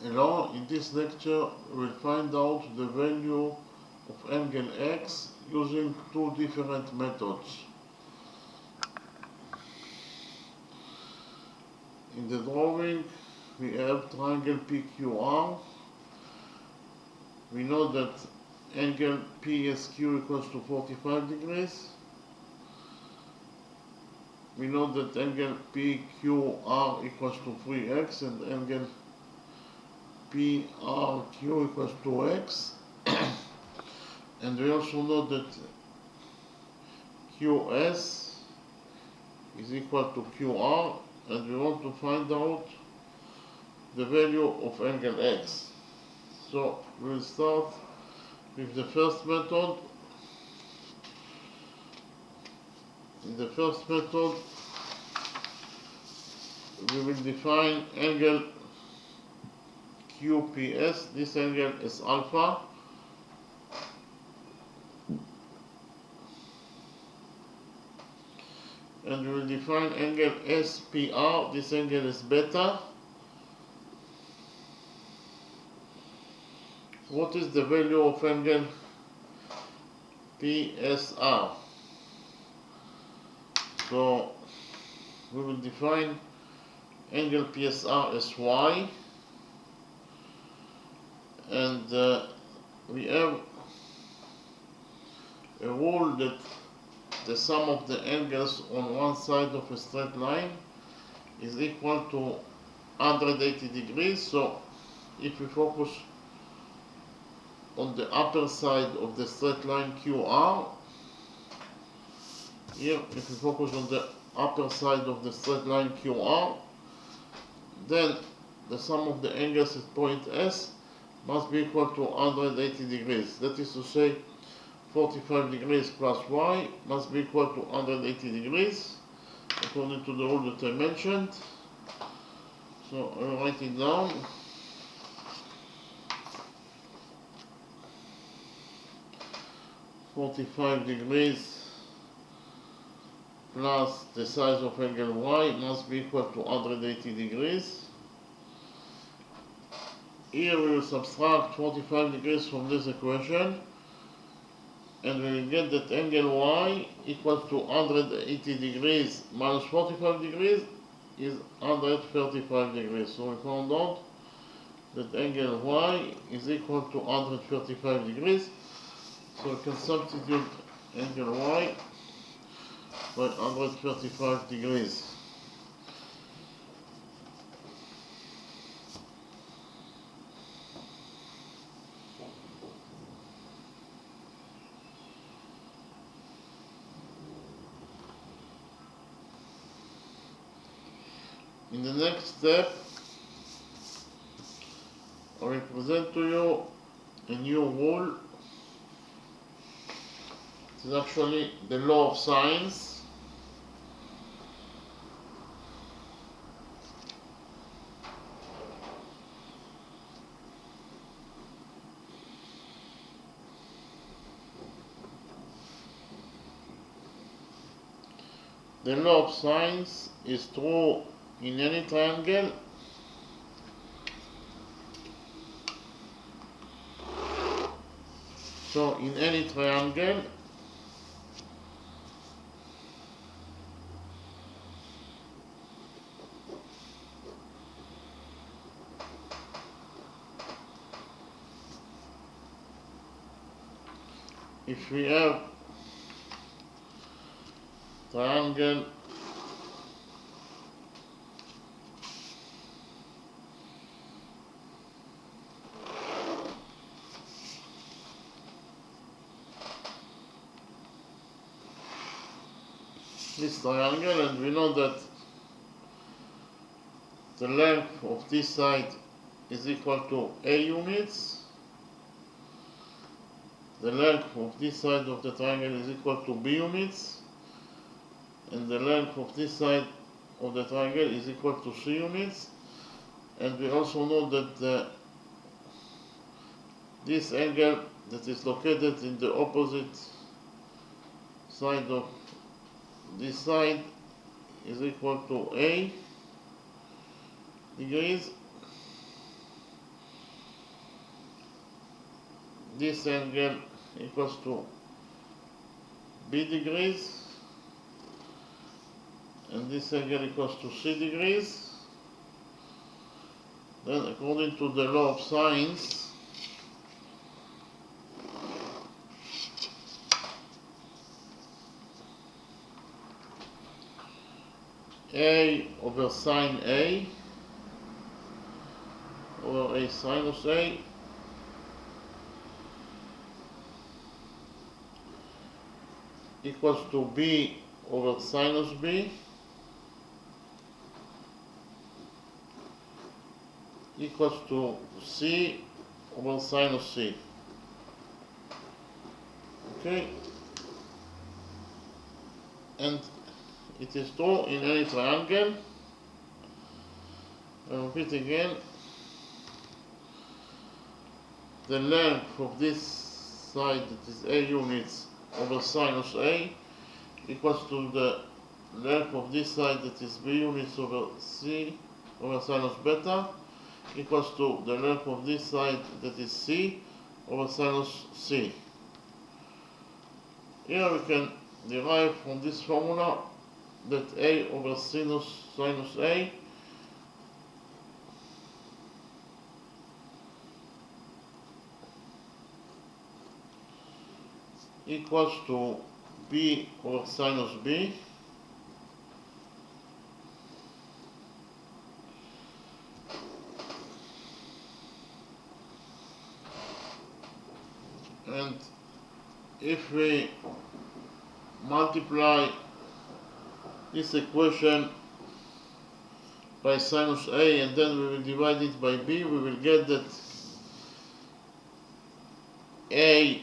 Hello, in this lecture we'll find out the value of angle x using two different methods. In the drawing we have triangle PQR. We know that angle PSQ equals to 45 degrees. We know that angle PQR equals to 3x and angle PRQ equals to x. And we also know that QS is equal to QR, and we want to find out the value of angle x. So we will start with the first method. In the first method, we will define angle QPS. This angle is alpha. And we will define angle SPR. This angle is beta. What is the value of angle PSR? So we will define angle PSR as y, and we have a rule that the sum of the angles on one side of a straight line is equal to 180 degrees. So if we focus on the upper side of the straight line QR, here if we focus on the upper side of the straight line QR, then the sum of the angles at point S must be equal to 180 degrees. That is to say, 45 degrees plus y must be equal to 180 degrees according to the rule that I mentioned. So I'll write it down. "45 degrees plus the size of angle y must be equal to 180 degrees. Here we will subtract 45 degrees from this equation, and we will get that angle y equals to 180 degrees minus 45 degrees is 135 degrees. So we found out that angle y is equal to 135 degrees. So we can substitute angle y by 135 degrees. In the next step, I will present to you a new rule. It is actually the law of sines. The law of sines is true in any triangle So in any triangle, if we have triangle this triangle, and we know that the length of this side is equal to A units, the length of this side of the triangle is equal to B units, and the length of this side of the triangle is equal to C units. And we also know that this angle that is located in the opposite side of this side is equal to A degrees. this angle equals to B degrees, and this angle equals to C degrees. Then according to the law of sines, A over sine A over A sinus A equals to B over sinus B equals to C over sinus C. Okay, and it is true in any triangle. I repeat again, the length of this side, that is A units over sinus A, equals to the length of this side, that is B units over C over sinus beta, equals to the length of this side, that is C over sinus C. Here we can derive from this formula that A over sinus A equals to B over sinus B and if we multiply this equation by sinus A and then we will divide it by B, we will get that A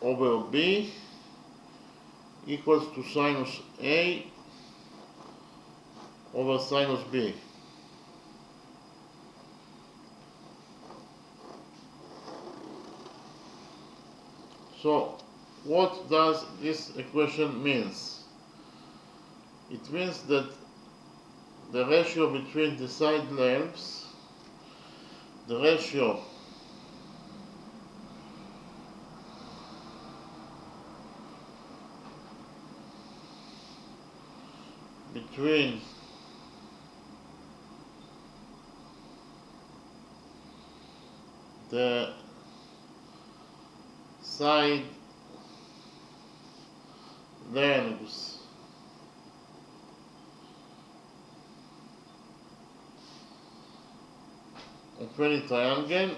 over B equals to sinus A over sinus B. So what does this equation means? It means that the ratio between the side lengths, the ratio between the side lengths of any triangle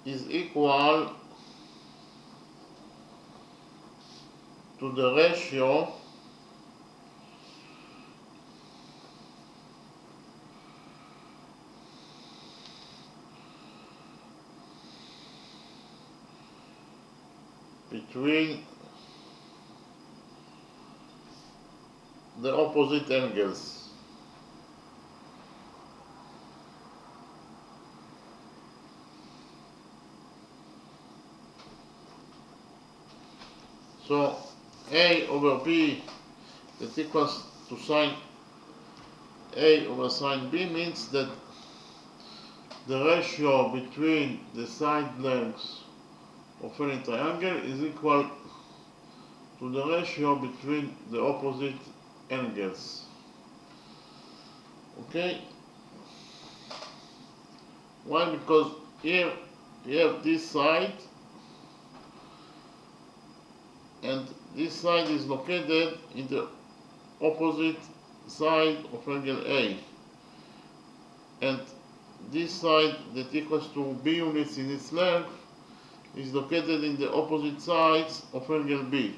is equal to the ratio between the opposite angles. So A over B that equals to sine A over sine B means that the ratio between the side lengths of any triangle is equal to the ratio between the opposite angles. Okay? Why? Because here you have this side and this side is located in the opposite side of angle A, and this side that equals to B units in its length is located in the opposite sides of angle B,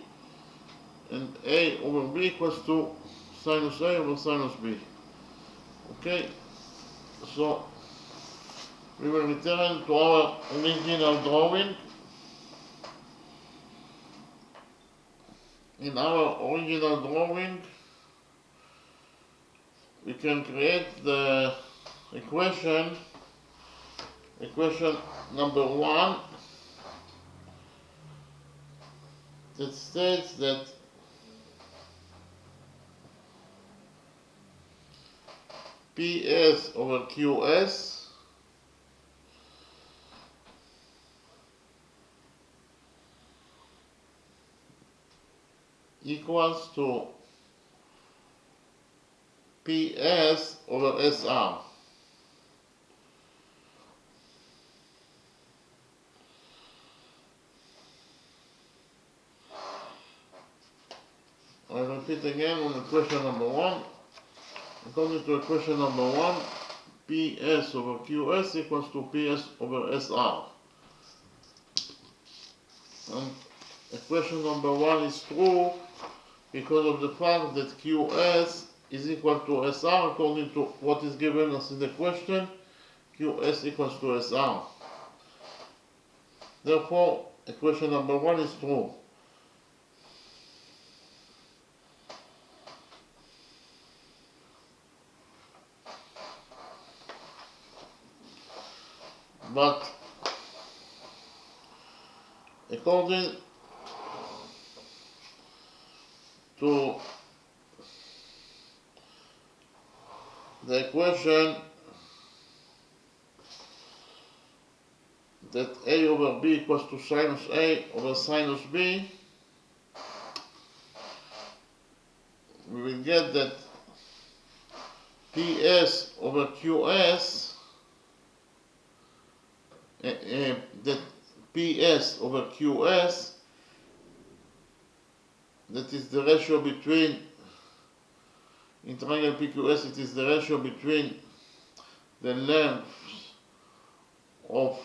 and A over B equals to sinus A over sinus B. Okay, so we will return to our original drawing. In our original drawing, we can create the equation number 1, that states that PS over QS equals to PS over SR. I repeat again on equation number 1. According to equation number 1, PS over QS equals to PS over SR. And equation number 1 is true because of the fact that QS is equal to SR according to what is given us in the question. QS equals to SR. Therefore, equation number 1 is true. But according to the equation that A over B equals to sinus A over sinus B, we will get that PS over QS, that PS over QS, that is the ratio between, in triangle PQS, it is the ratio between the lengths of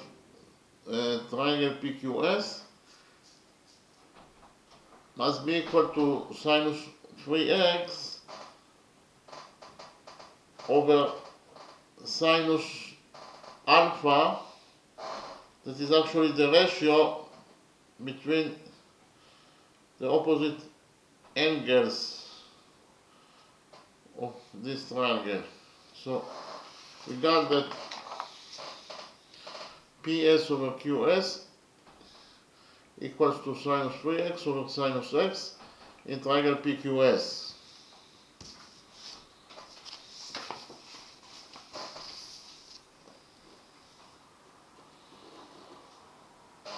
triangle PQS, must be equal to sinus 3x over sinus alpha, that is actually the ratio between the opposite angles of this triangle. So we got that PS over QS equals to sinus 3x over sinus x in triangle PQS.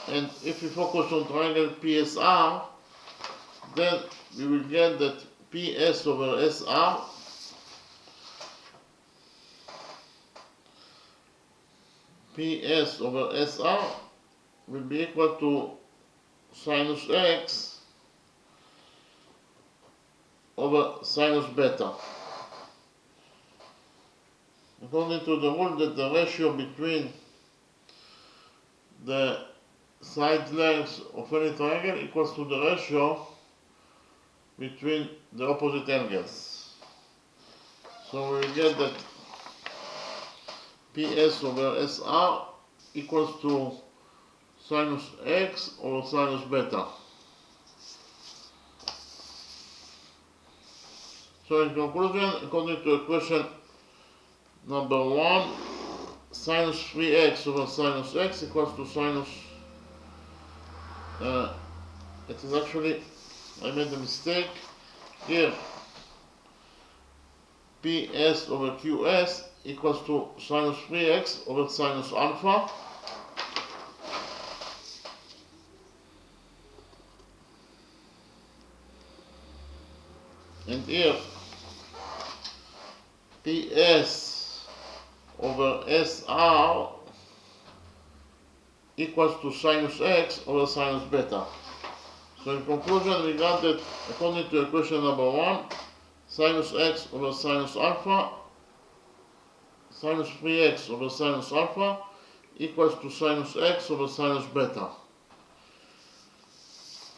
And if we focus on triangle PSR, then we will get that PS over SR PS over SR will be equal to sinus x over sinus beta. According to the rule that the ratio between the side lengths of any triangle equals to the ratio between the opposite angles. So we get that PS over SR equals to sinus x over sinus beta. So in conclusion, according to equation number 1, sinus 3x over sinus x equals to sinus, it is actually, I made a mistake here, PS over QS equals to sinus 3x over sinus alpha, and here PS over SR equals to sinus x over sinus beta. So in conclusion, we got that according to equation number 1, sinus x over sinus alpha, sinus 3x over sinus alpha equals to sinus x over sinus beta.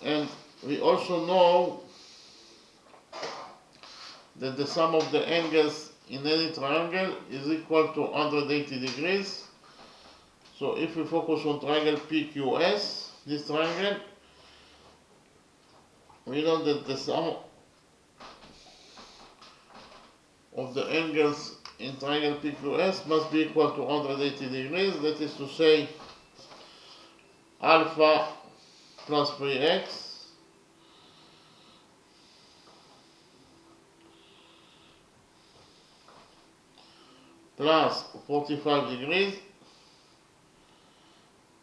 And we also know that the sum of the angles in any triangle is equal to 180 degrees. So if we focus on triangle PQS, this triangle, we know that the sum of the angles in triangle PQS must be equal to 180 degrees. That is to say, alpha plus 3x plus 45 degrees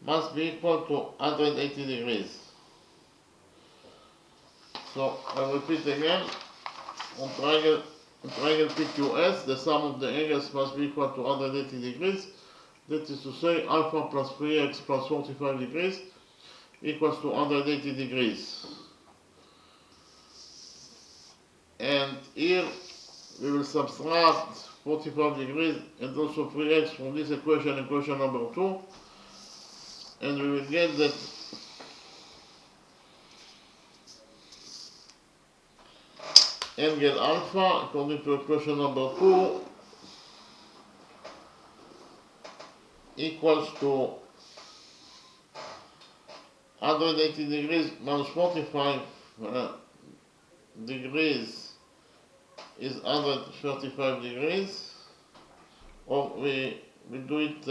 must be equal to 180 degrees. So I repeat again, on triangle PQS, the sum of the angles must be equal to 180 degrees. That is to say, alpha plus 3x plus 45 degrees equals to 180 degrees. And here we will subtract 45 degrees and also 3x from this equation number 2. And we will get that angle alpha, according to equation number 2, equals to 180 degrees minus 45 degrees is 135 degrees. Or we do it,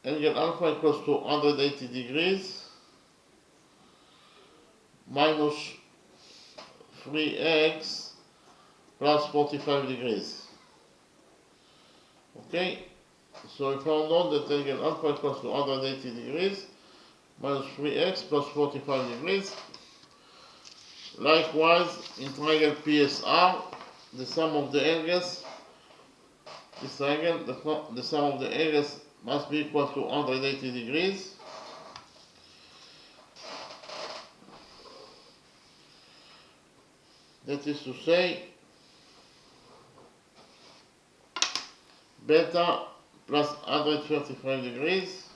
angle alpha equals to 180 degrees minus 3x plus 45 degrees. Okay, so we found out that angle alpha equals to 180 degrees minus 3x plus 45 degrees. Likewise, in triangle PSR, the sum of the angles, this triangle, the sum of the angles must be equal to 180 degrees. That is to say, beta plus 135 degrees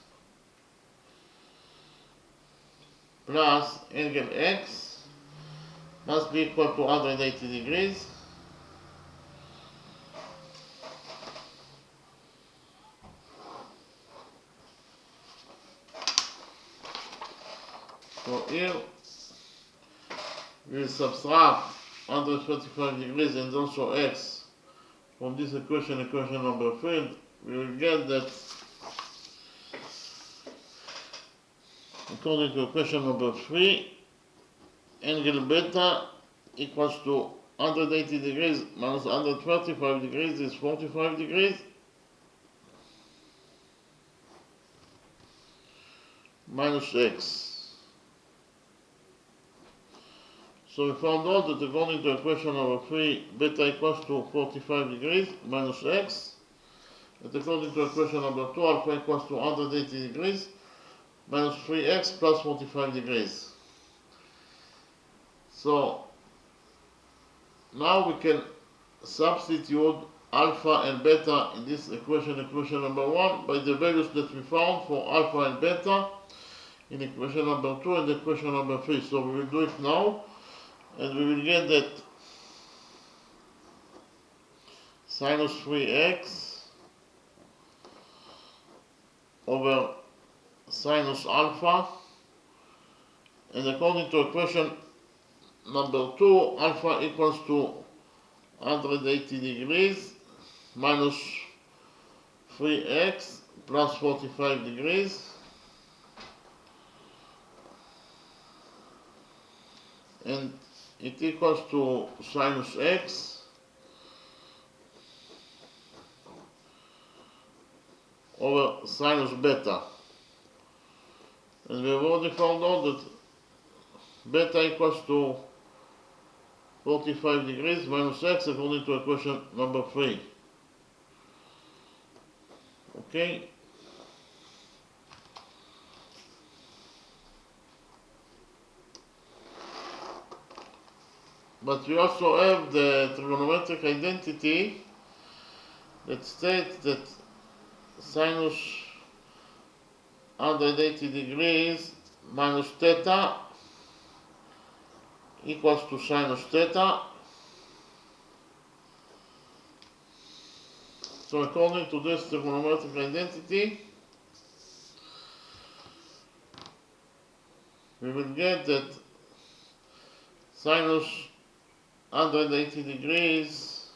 plus angle x must be equal to 180 degrees. So here we will subtract 135 degrees and also x from this equation number 3. We will get that according to equation number 3, angle beta equals to 180 degrees minus 135 degrees is 45 degrees minus x. So we found out that according to equation number 3, beta equals to 45 degrees minus x. That according to equation number 2, alpha equals to 180 degrees minus 3x plus 45 degrees. So now we can substitute alpha and beta in this equation number 1 by the values that we found for alpha and beta in equation number 2 and equation number 3. So we will do it now, and we will get that sinus 3x over sinus alpha, and according to equation number 2, alpha equals to 180 degrees minus 3x plus 45 degrees, and it equals to sinus x over sinus beta. And we have already found out that beta equals to 45 degrees minus x according to equation number 3. Okay? But we also have the trigonometric identity that states that sinus 180 degrees minus theta equals to sinus theta. So according to this trigonometric identity, we will get that sinus 180 degrees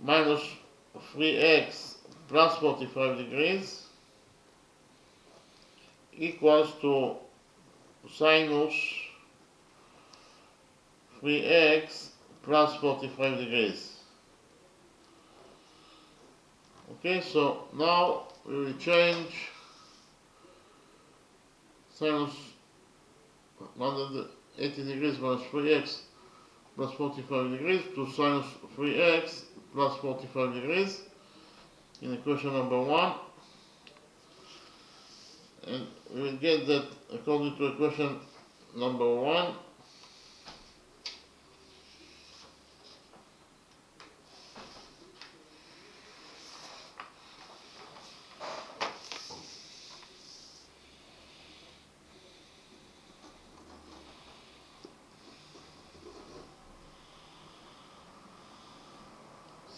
minus 3x plus 45 degrees equals to sinus 3x plus 45 degrees. Okay, so now we will change sinus 180 degrees minus 3x plus 45 degrees to sinus 3x plus 45 degrees in equation number 1, and we will get that according to equation number 1,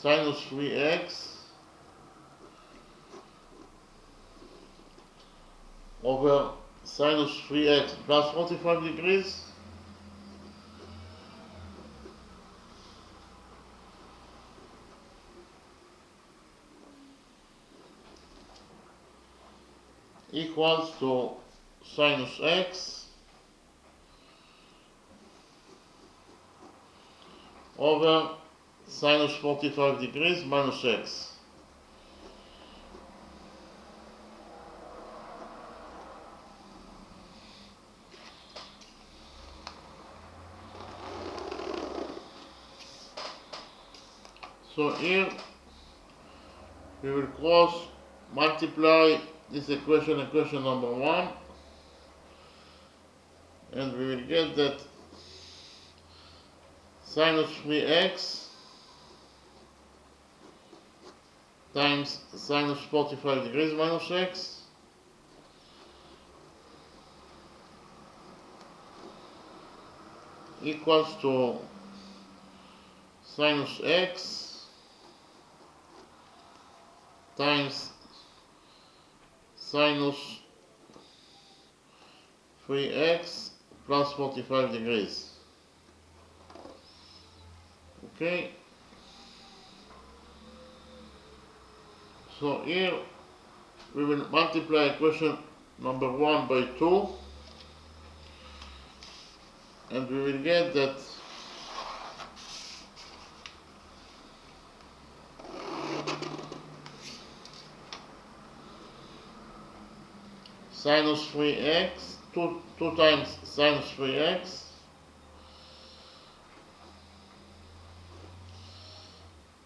sinus 3x over sinus 3x plus 45 degrees equals to sinus x over sinus 45 degrees minus x. So here we will cross multiply this equation number 1, and we will get that sinus 3x times sinus 45 degrees minus x equals to sinus x times sinus 3x plus 45 degrees. Okay, so here we will multiply equation number 1 by 2, and we will get that sinus 3x, 2 times sinus 3x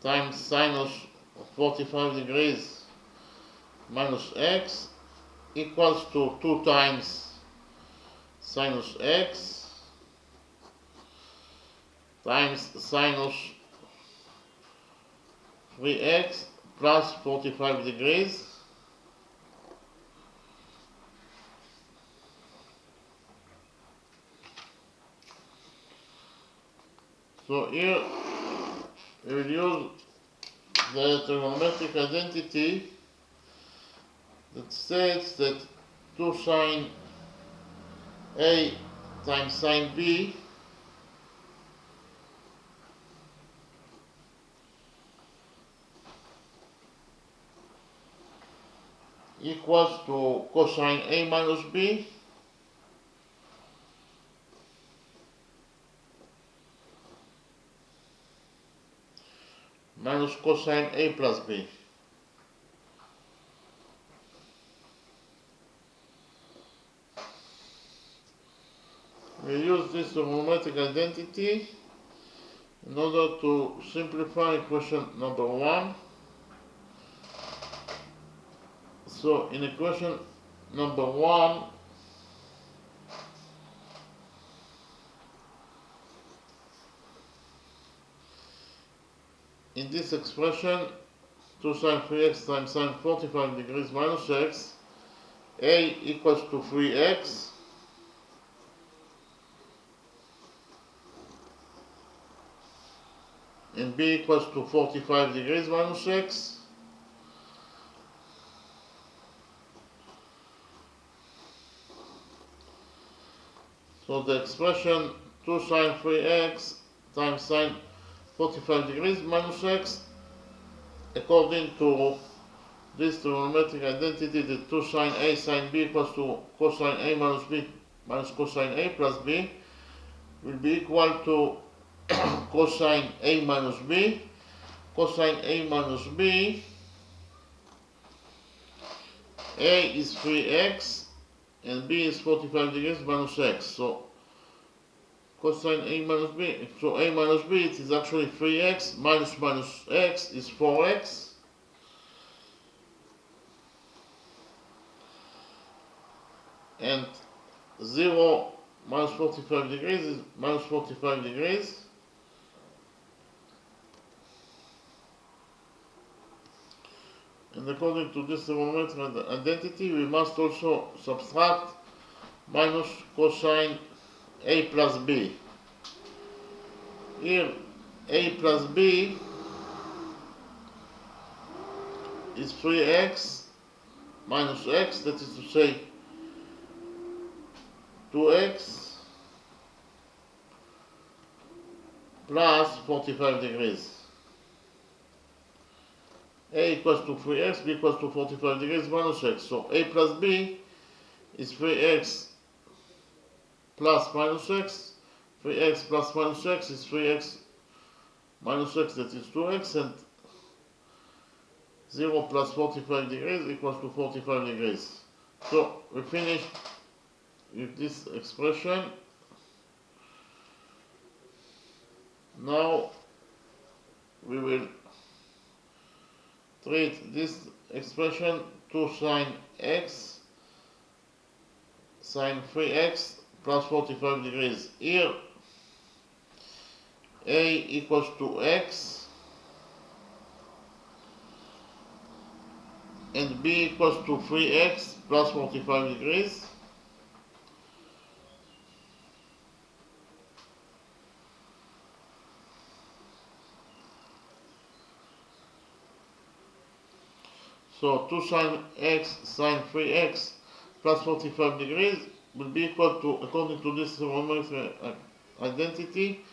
times sinus 45 degrees minus x equals to 2 times sinus x times sinus 3x plus 45 degrees So here we will use the trigonometric identity that states that 2 sine A times sine B equals to cosine A minus B minus cosine A plus B. We use this trigonometric identity in order to simplify equation number 1. So in equation number 1, in this expression, 2 sine 3x times sine 45 degrees minus x, A equals to 3x, and B equals to 45 degrees minus x. So the expression 2 sine 3x times sine 45 degrees minus x, according to this trigonometric identity, the 2 sine A sine B equals to cosine A minus B minus cosine A plus B, will be equal to cosine A minus B. Cosine A minus B, A is 3x and B is 45 degrees minus x. So cosine A minus B, so A minus B, it is actually 3x minus x is 4x. And 0 minus 45 degrees is minus 45 degrees. And according to this trigonometric identity, we must also subtract minus cosine A plus B. Here, A plus B is 3x minus x, that is to say 2x plus 45 degrees. A equals to 3x, B equals to 45 degrees minus x. So A plus B is 3x plus minus x. 3x plus minus x is 3x minus x, that is 2x, and 0 plus 45 degrees equals to 45 degrees. So we finish with this expression. Now we will treat this expression to sine x, sine 3x plus 45 degrees. Here A equals to x and B equals to 3x plus 45 degrees. So 2 sine x sine 3x plus 45 degrees will be equal to, according to this trigonometric identity,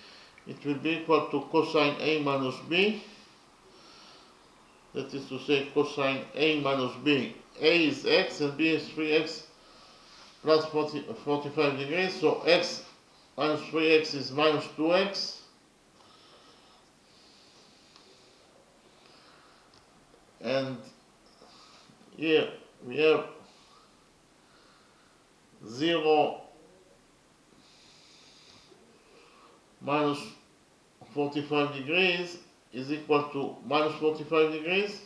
it will be equal to cosine A minus B. That is to say cosine A minus B. A is x and B is 3x plus 45 degrees. So x minus 3x is minus 2x. And here we have 0 minus 45 degrees is equal to minus 45 degrees.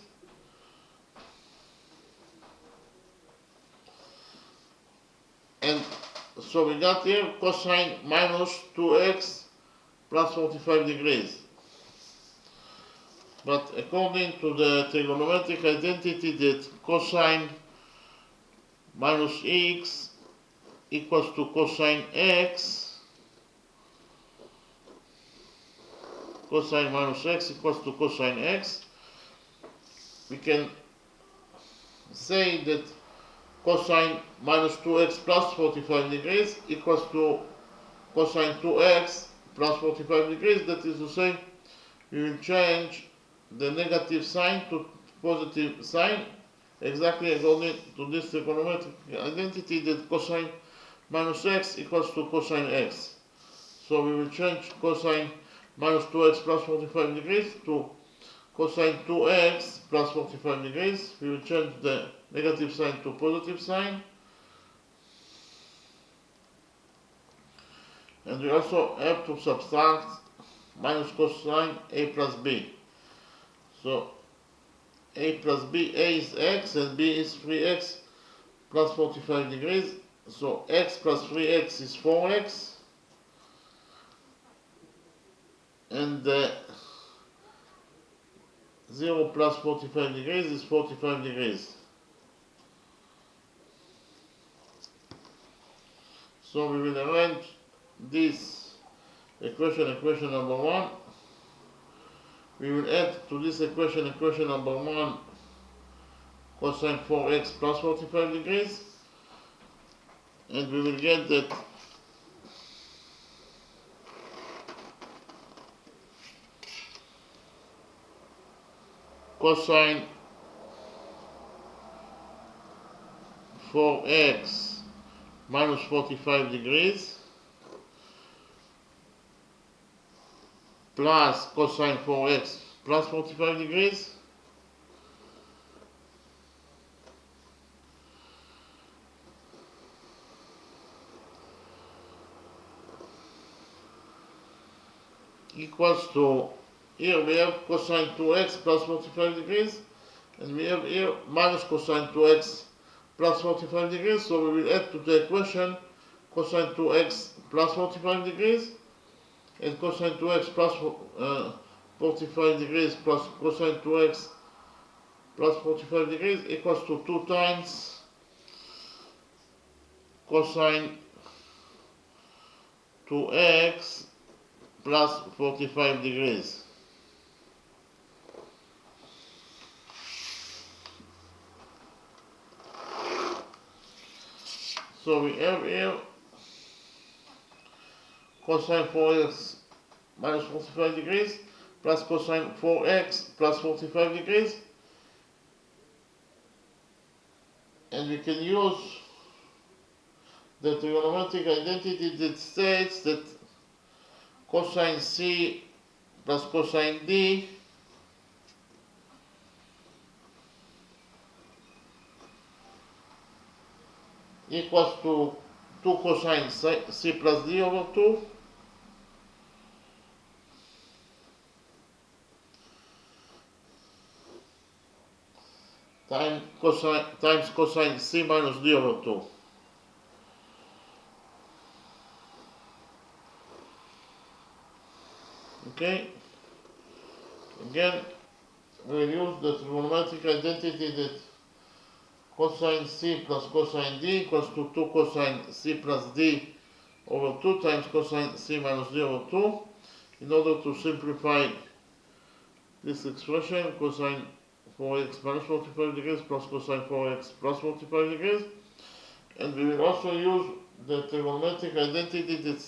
And so we got here cosine minus 2x plus 45 degrees. But according to the trigonometric identity that cosine minus x equals to cosine x, cosine minus x equals to cosine x, we can say that cosine minus 2x plus 45 degrees equals to cosine 2x plus 45 degrees. That is to say, we will change the negative sign to positive sign, exactly according to this trigonometric identity that cosine minus x equals to cosine x. So we will change cosine minus 2x plus 45 degrees to cosine 2x plus 45 degrees. We will change the negative sign to positive sign. And we also have to subtract minus cosine A plus B. So A plus B, A is x and B is 3x plus 45 degrees. So x plus 3x is 4x. And 0 plus 45 degrees is 45 degrees. So we will arrange this equation number 1. We will add to this equation number 1, cosine 4x plus 45 degrees. And we will get that cosine 4x minus 45 degrees plus cosine 4x plus 45 degrees equals to, here we have cosine 2x plus 45 degrees, and we have here minus cosine 2x plus 45 degrees, so we will add to the equation cosine 2x plus 45 degrees, and cosine 2x plus 45 degrees plus cosine 2x plus 45 degrees equals to 2 times cosine 2x plus 45 degrees. So we have here cosine 4x minus 45 degrees plus cosine 4x plus 45 degrees, and we can use the trigonometric identity that states that cosine C plus cosine D equals to 2 cosine C plus D over 2 times cosine C minus D over 2. Okay, again we will use the trigonometric identity that cosine C plus cosine D equals to 2 cosine C plus D over 2 times cosine C minus D over 2. In order to simplify this expression, cosine 4x minus 45 degrees plus cosine 4x plus 45 degrees, and we will also use the trigonometric identity that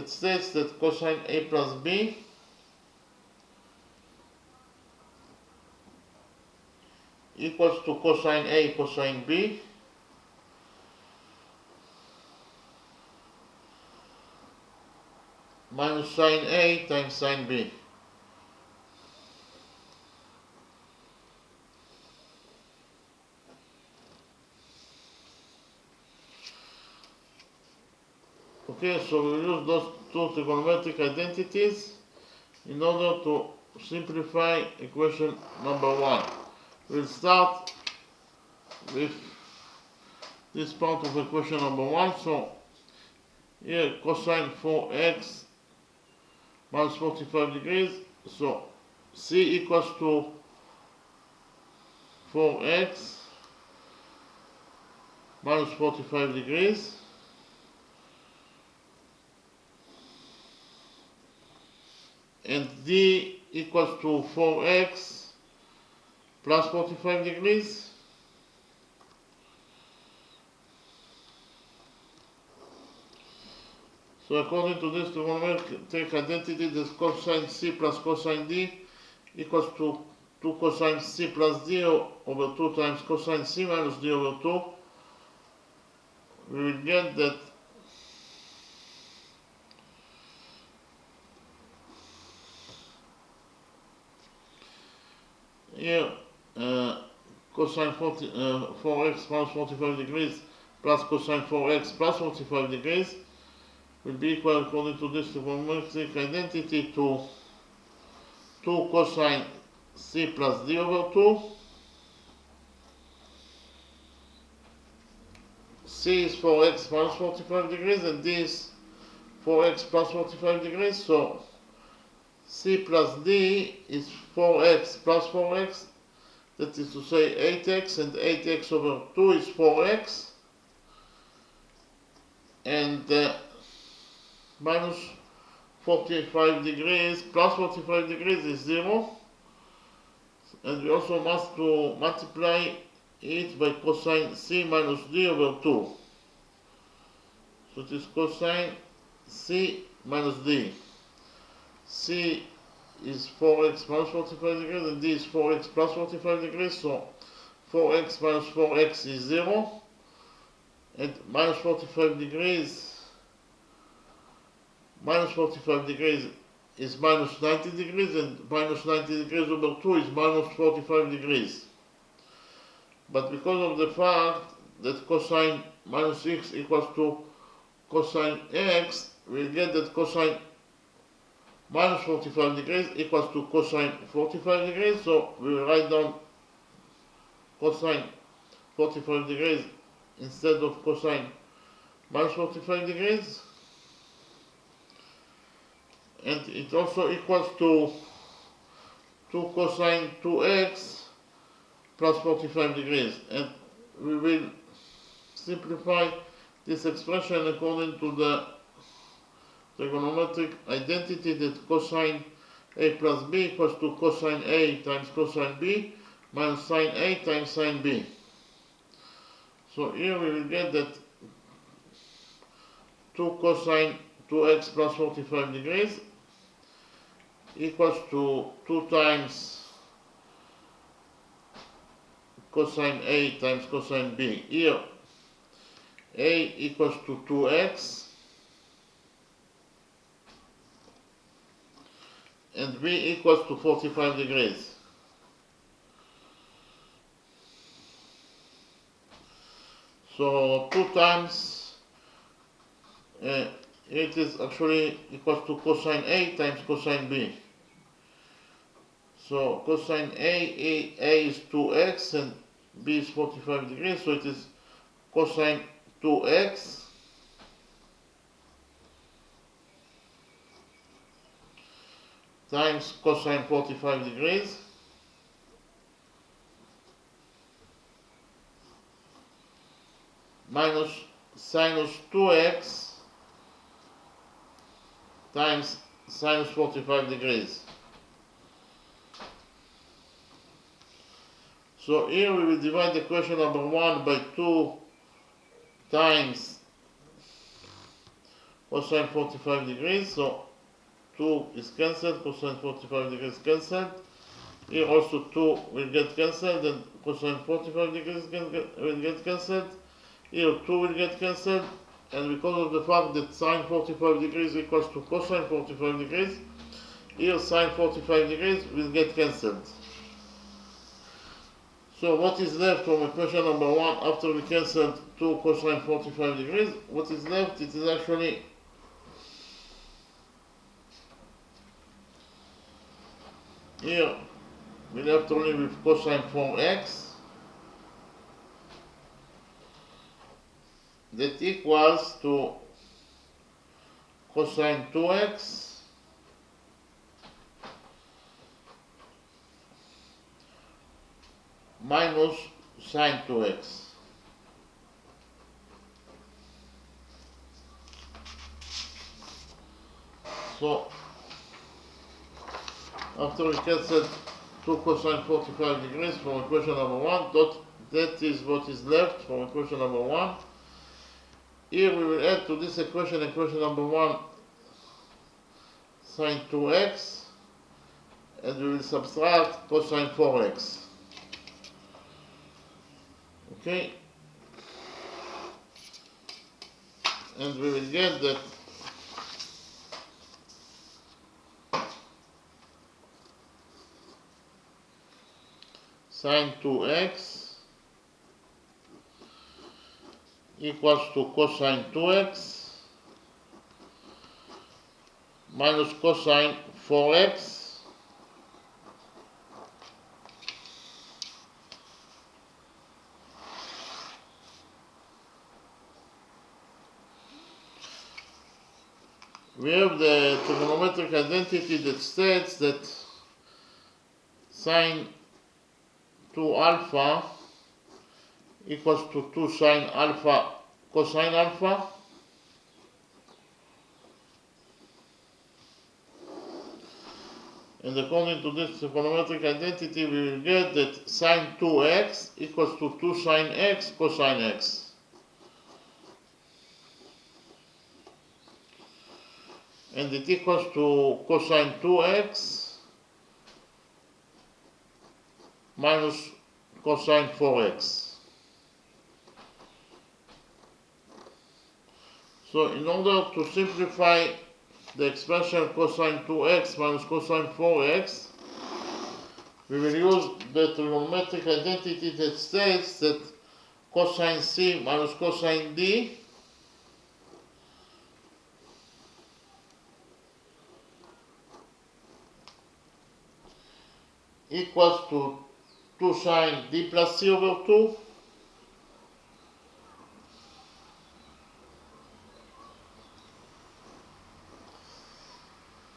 states that cosine A plus B equals to cosine A cosine B minus sine A times sine B. Okay, so we use those two trigonometric identities in order to simplify equation number 1. We'll start with this part of equation number 1. So here cosine 4x minus 45 degrees. So C equals to 4x minus 45 degrees. And D equals to 4x plus 45 degrees. So according to this trigonometric identity, this cosine C plus cosine D equals to 2 cosine C plus D over 2 times cosine C minus D over 2. We will get that here cosine 4x minus 45 degrees plus cosine 4x plus 45 degrees will be equal, according to this trigonometric identity, to 2 cosine C plus D over 2. C is 4x minus 45 degrees and D is 4x plus 45 degrees. So C plus D is 4x plus 4x, that is to say 8x, and 8x over 2 is 4x, and minus 45 degrees plus 45 degrees is 0, and we also must to multiply it by cosine C minus D over 2. So it is cosine C minus D. C is 4x minus 45 degrees and D is 4x plus 45 degrees, so 4x minus 4x is 0, and minus 45 degrees is minus 90 degrees, and minus 90 degrees over 2 is minus 45 degrees. But because of the fact that cosine minus x equals to cosine x, we'll get that cosine minus 45 degrees equals to cosine 45 degrees. So we will write down cosine 45 degrees instead of cosine minus 45 degrees. And it also equals to 2 cosine 2x plus 45 degrees. And we will simplify this expression according to the trigonometric identity that cosine a plus b equals to cosine a times cosine b minus sine a times sine b. So here we will get that 2 cosine 2x plus 45 degrees equals to 2 times cosine a times cosine b. Here a equals to 2x and b equals to 45 degrees. So 2 times it is actually equals to cosine a times cosine b. So cosine a is 2x and b is 45 degrees, so it is cosine 2x times cosine 45 degrees minus sinus 2x times sinus 45 degrees. So here we will divide the equation number 1 by 2 times cosine 45 degrees. So 2 is cancelled, cosine 45 degrees cancelled. Here also 2 will get cancelled and cosine 45 degrees will get cancelled. Here 2 will get cancelled, and because of the fact that sine 45 degrees equals to cosine 45 degrees, here sine 45 degrees will get cancelled. So what is left from equation number 1 after we cancelled 2 cosine 45 degrees? What is left? It is actually here we left only with cosine 4x that equals to cosine 2x minus sine 2x. So after we cancelled 2 cosine 45 degrees from equation number 1, that is what is left from equation number 1. Here we will add to this equation number 1 sine 2x, and we will subtract cosine 4x. Okay, and we will get that sine 2x equals to cosine 2x minus cosine 4x we have the trigonometric identity that states that sine 2 alpha equals to 2 sine alpha cosine alpha, and according to this trigonometric identity we will get that sine 2x equals to 2 sine x cosine x. And it equals to cosine 2x minus cosine 4x. So in order to simplify the expression cosine 2x minus cosine 4x, we will use the trigonometric identity that states that cosine C minus cosine D equals to 2 sine D plus C over 2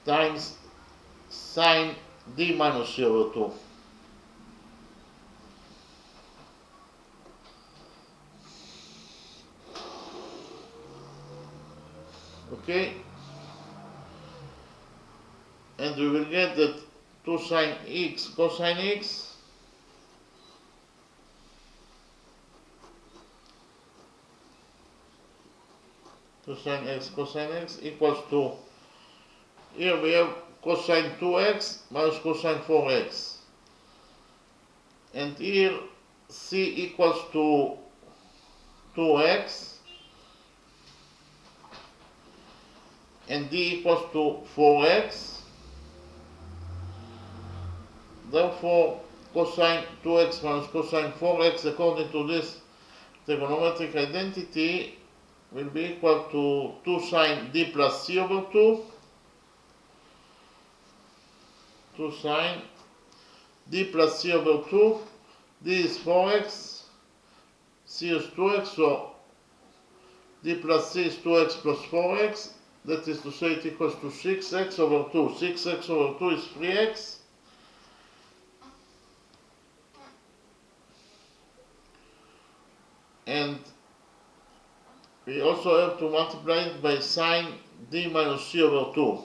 times sine D minus C over 2. Okay? And we will get that 2 sine x cosine x cosine x cosine x equals to, here we have cosine 2x minus cosine 4x, and here C equals to 2x and D equals to 4x. Therefore, cosine 2x minus cosine 4x according to this trigonometric identity will be equal to 2 sine D plus C over 2. 2 sine D plus C over 2. D is 4x, C is 2x, so D plus C is 2x plus 4x. That is to say it equals to 6x over 2. 6x over 2 is 3x. And we also have to multiply it by sine D minus C over 2.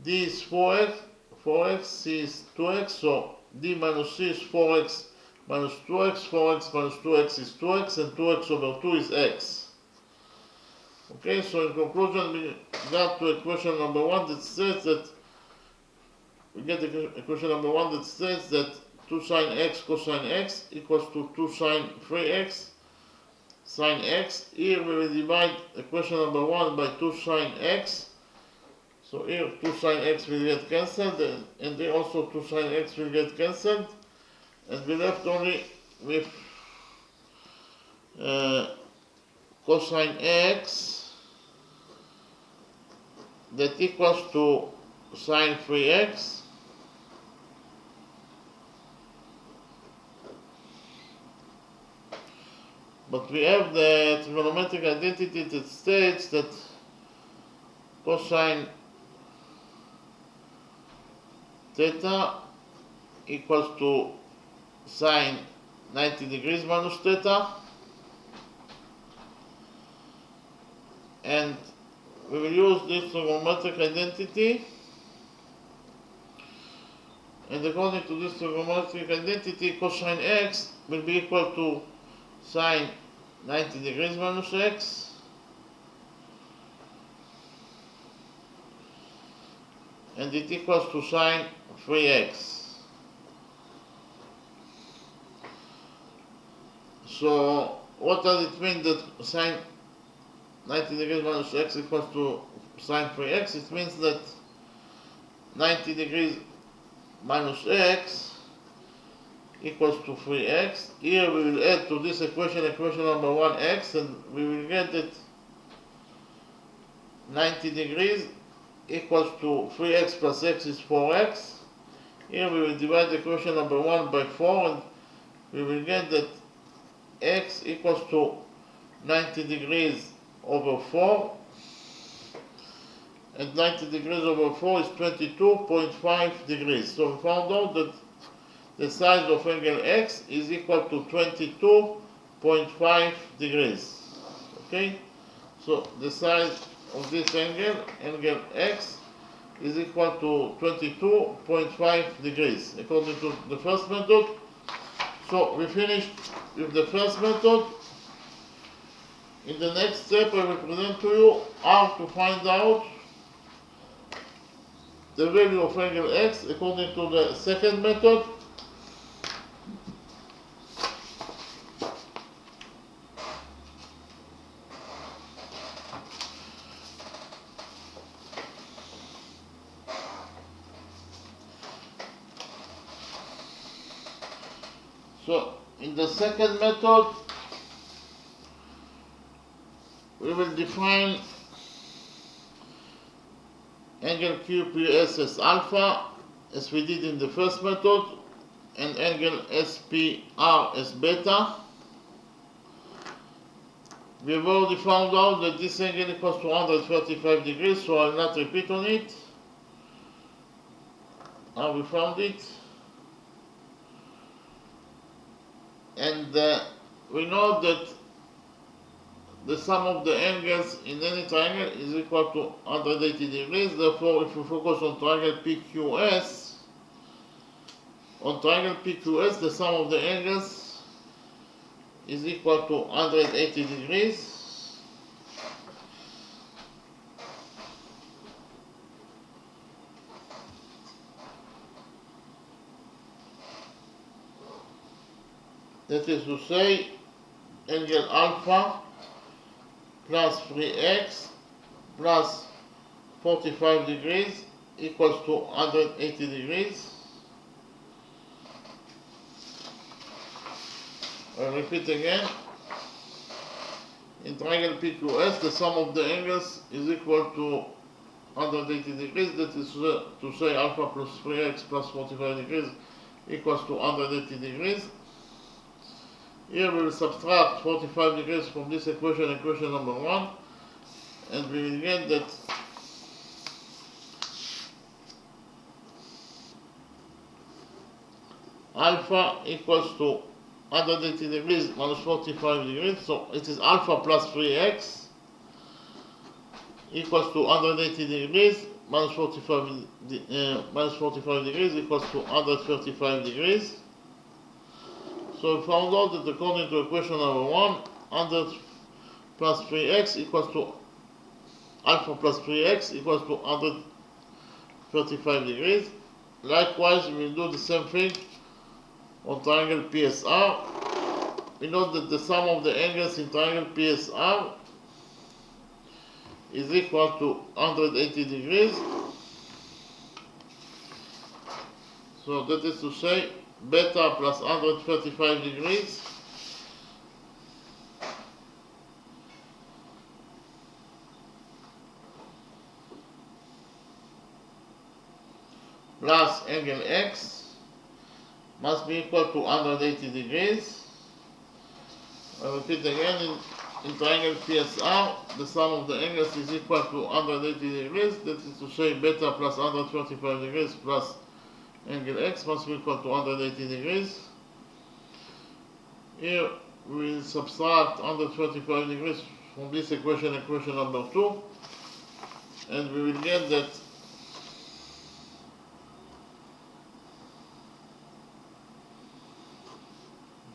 D is 4x, C is 2x, so D minus C is 4x minus 2x, 4x minus 2x is 2x, and 2x over 2 is x. Okay, so in conclusion, we got to equation number 1 that states that, we get equation number 1 that states that 2 sine x cosine x equals to 2 sine 3x sine x. Here we will divide equation number 1 by 2 sine x. So here 2 sine x will get cancelled, and here also 2 sine x will get cancelled, and we left only with cosine x that equals to sine 3x but we have the trigonometric identity that states that cosine theta equals to sine 90 degrees minus theta, and we will use this trigonometric identity, and according to this trigonometric identity, cosine x will be equal to sine 90 degrees minus x, and it equals to sine 3x. So what does it mean that sine 90 degrees minus x equals to sine 3x? It means that 90 degrees minus x equals to 3x. Here we will add to this equation number 1x, and we will get that 90 degrees equals to 3x plus x is 4x. Here we will divide equation number 1 by 4, and we will get that x equals to 90 degrees over 4, and 90 degrees over 4 is 22.5 degrees. So we found out that the size of angle x is equal to 22.5 degrees. Okay, so the size of this angle x, is equal to 22.5 degrees according to the first method. So we finished with the first method. In the next step I will present to you how to find out the value of angle x according to the second method. So in the second method, we will define angle QPS as alpha, as we did in the first method, and angle SPR as beta. We have already found out that this angle equals to 135 degrees, so I'll not repeat on it. How we found it. And we know that the sum of the angles in any triangle is equal to 180 degrees. Therefore, if we focus on triangle PQS, the sum of the angles is equal to 180 degrees. That is to say, angle alpha plus 3x plus 45 degrees equals to 180 degrees. I'll repeat again. In triangle PQS, the sum of the angles is equal to 180 degrees. That is to say, alpha plus 3x plus 45 degrees equals to 180 degrees. Here we will subtract 45 degrees from this equation number 1, and we will get that alpha equals to 180 degrees minus 45 degrees, so it is alpha plus 3x equals to 180 degrees minus 45 degrees equals to 135 degrees. So we found out that according to equation number 1, 100 plus 3x equals to alpha plus 3x equals to 135 degrees. Likewise, we will do the same thing on triangle PSR. We know that the sum of the angles in triangle PSR is equal to 180 degrees. So that is to say, beta plus 135 degrees plus angle x must be equal to 180 degrees. I repeat again, in triangle PSR, the sum of the angles is equal to 180 degrees. That is to say, beta plus 135 degrees plus angle x must be equal to 180 degrees. Here we will subtract 135 degrees from this equation number 2, and we will get that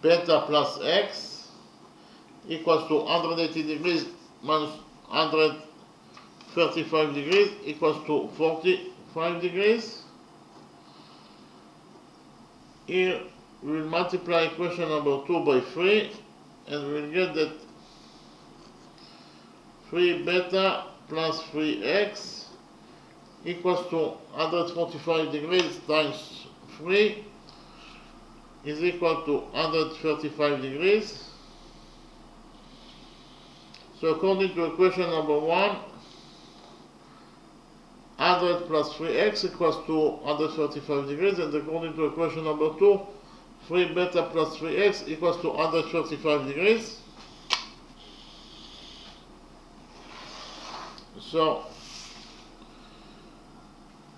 beta plus x equals to 180 degrees minus 135 degrees equals to 45 degrees. Here we will multiply equation number 2 by 3, and we will get that 3 beta plus 3x equals to 145 degrees times 3 is equal to 135 degrees. So according to equation number 1, 100 plus 3x equals to 135 degrees, and according to equation number 2, 3 beta plus 3x equals to 135 degrees. So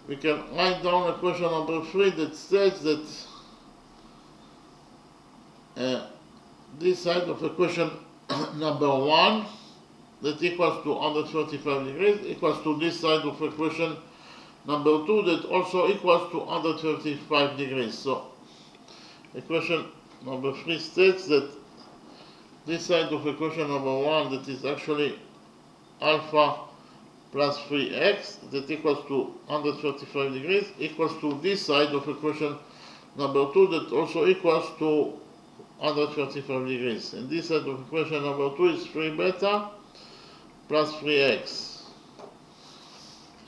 we can write down equation number 3 that states that this side of equation number 1 that equals to 135 degrees equals to this side of equation number 2 that also equals to 135 degrees. So equation number 3 states that this side of equation number 1 that is actually alpha plus 3x that equals to 135 degrees equals to this side of equation number 2 that also equals to 135 degrees. And this side of equation number 2 is 3 beta plus 3x.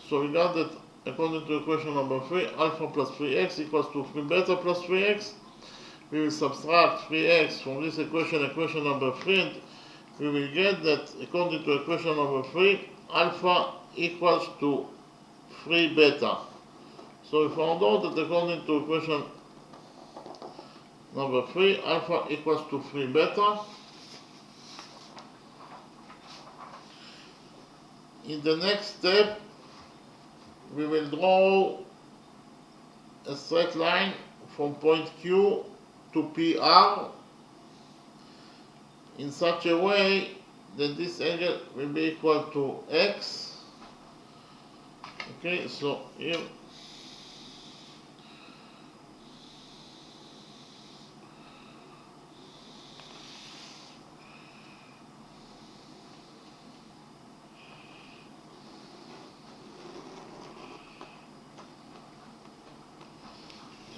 So we got that according to equation number 3, alpha plus 3x equals to 3 beta plus 3x, we will subtract 3x from this equation number 3, and we will get that according to equation number 3, alpha equals to 3 beta. So we found out that according to equation number 3, alpha equals to 3 beta. In the next step, we will draw a straight line from point Q to PR in such a way that this angle will be equal to x. Okay, so here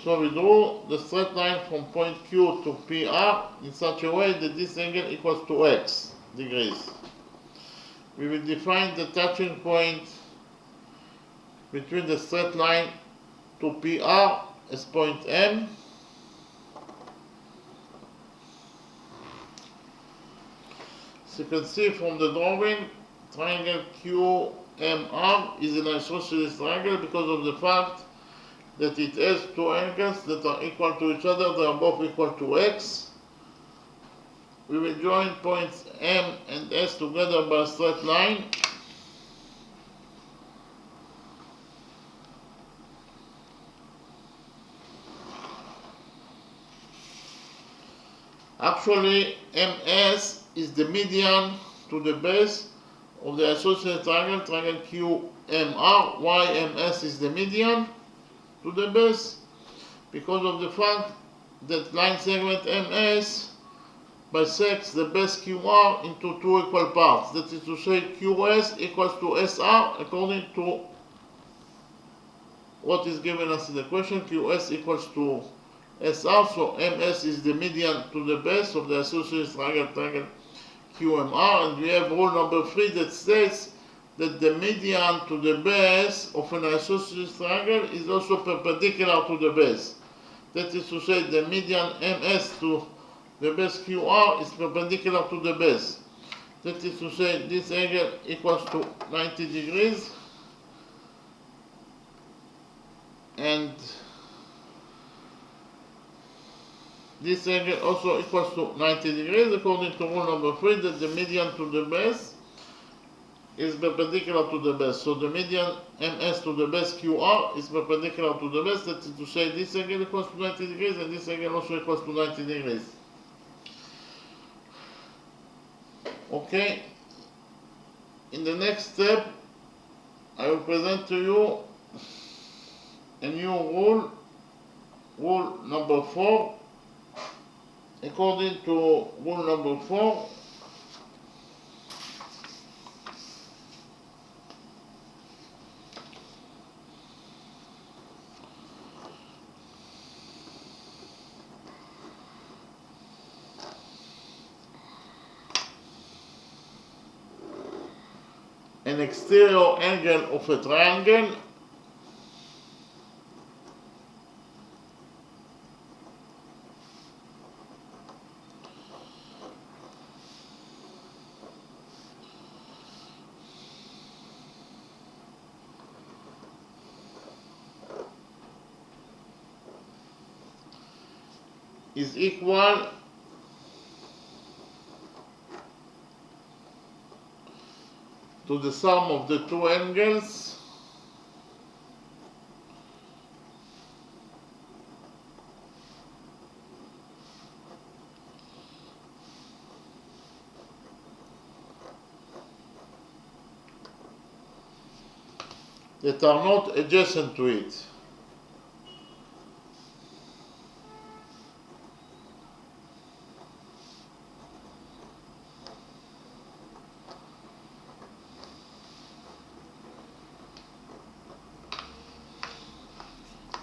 so we draw the straight line from point Q to PR in such a way that this angle equals to x degrees. We will define the touching point between the straight line to PR as point M. As you can see from the drawing, triangle QMR is an isosceles triangle because of the fact that it has two angles that are equal to each other. They are both equal to x. We will join points M and S together by a straight line. Actually, MS is the median to the base of the isosceles triangle, triangle QMR. Why MS is the median to the base? Because of the fact that line segment MS bisects the base QR into two equal parts. That is to say, QS equals to SR according to what is given us in the question. QS equals to SR, so MS is the median to the base of the isosceles triangle QMR, and we have rule number 3 that states that the median to the base of an isosceles triangle is also perpendicular to the base. That is to say, the median MS to the base QR is perpendicular to the base. That is to say, this angle equals to 90 degrees, and this angle also equals to 90 degrees according to rule number 3, that the median to the base is perpendicular to the base. So the median MS to the base QR is perpendicular to the base. That is to say, this angle equals to 90 degrees and this angle also equals to 90 degrees. Okay, in the next step, I will present to you a new rule, rule number 4. According to rule number 4, an exterior angle of a triangle is equal to the sum of the two angles that are not adjacent to it.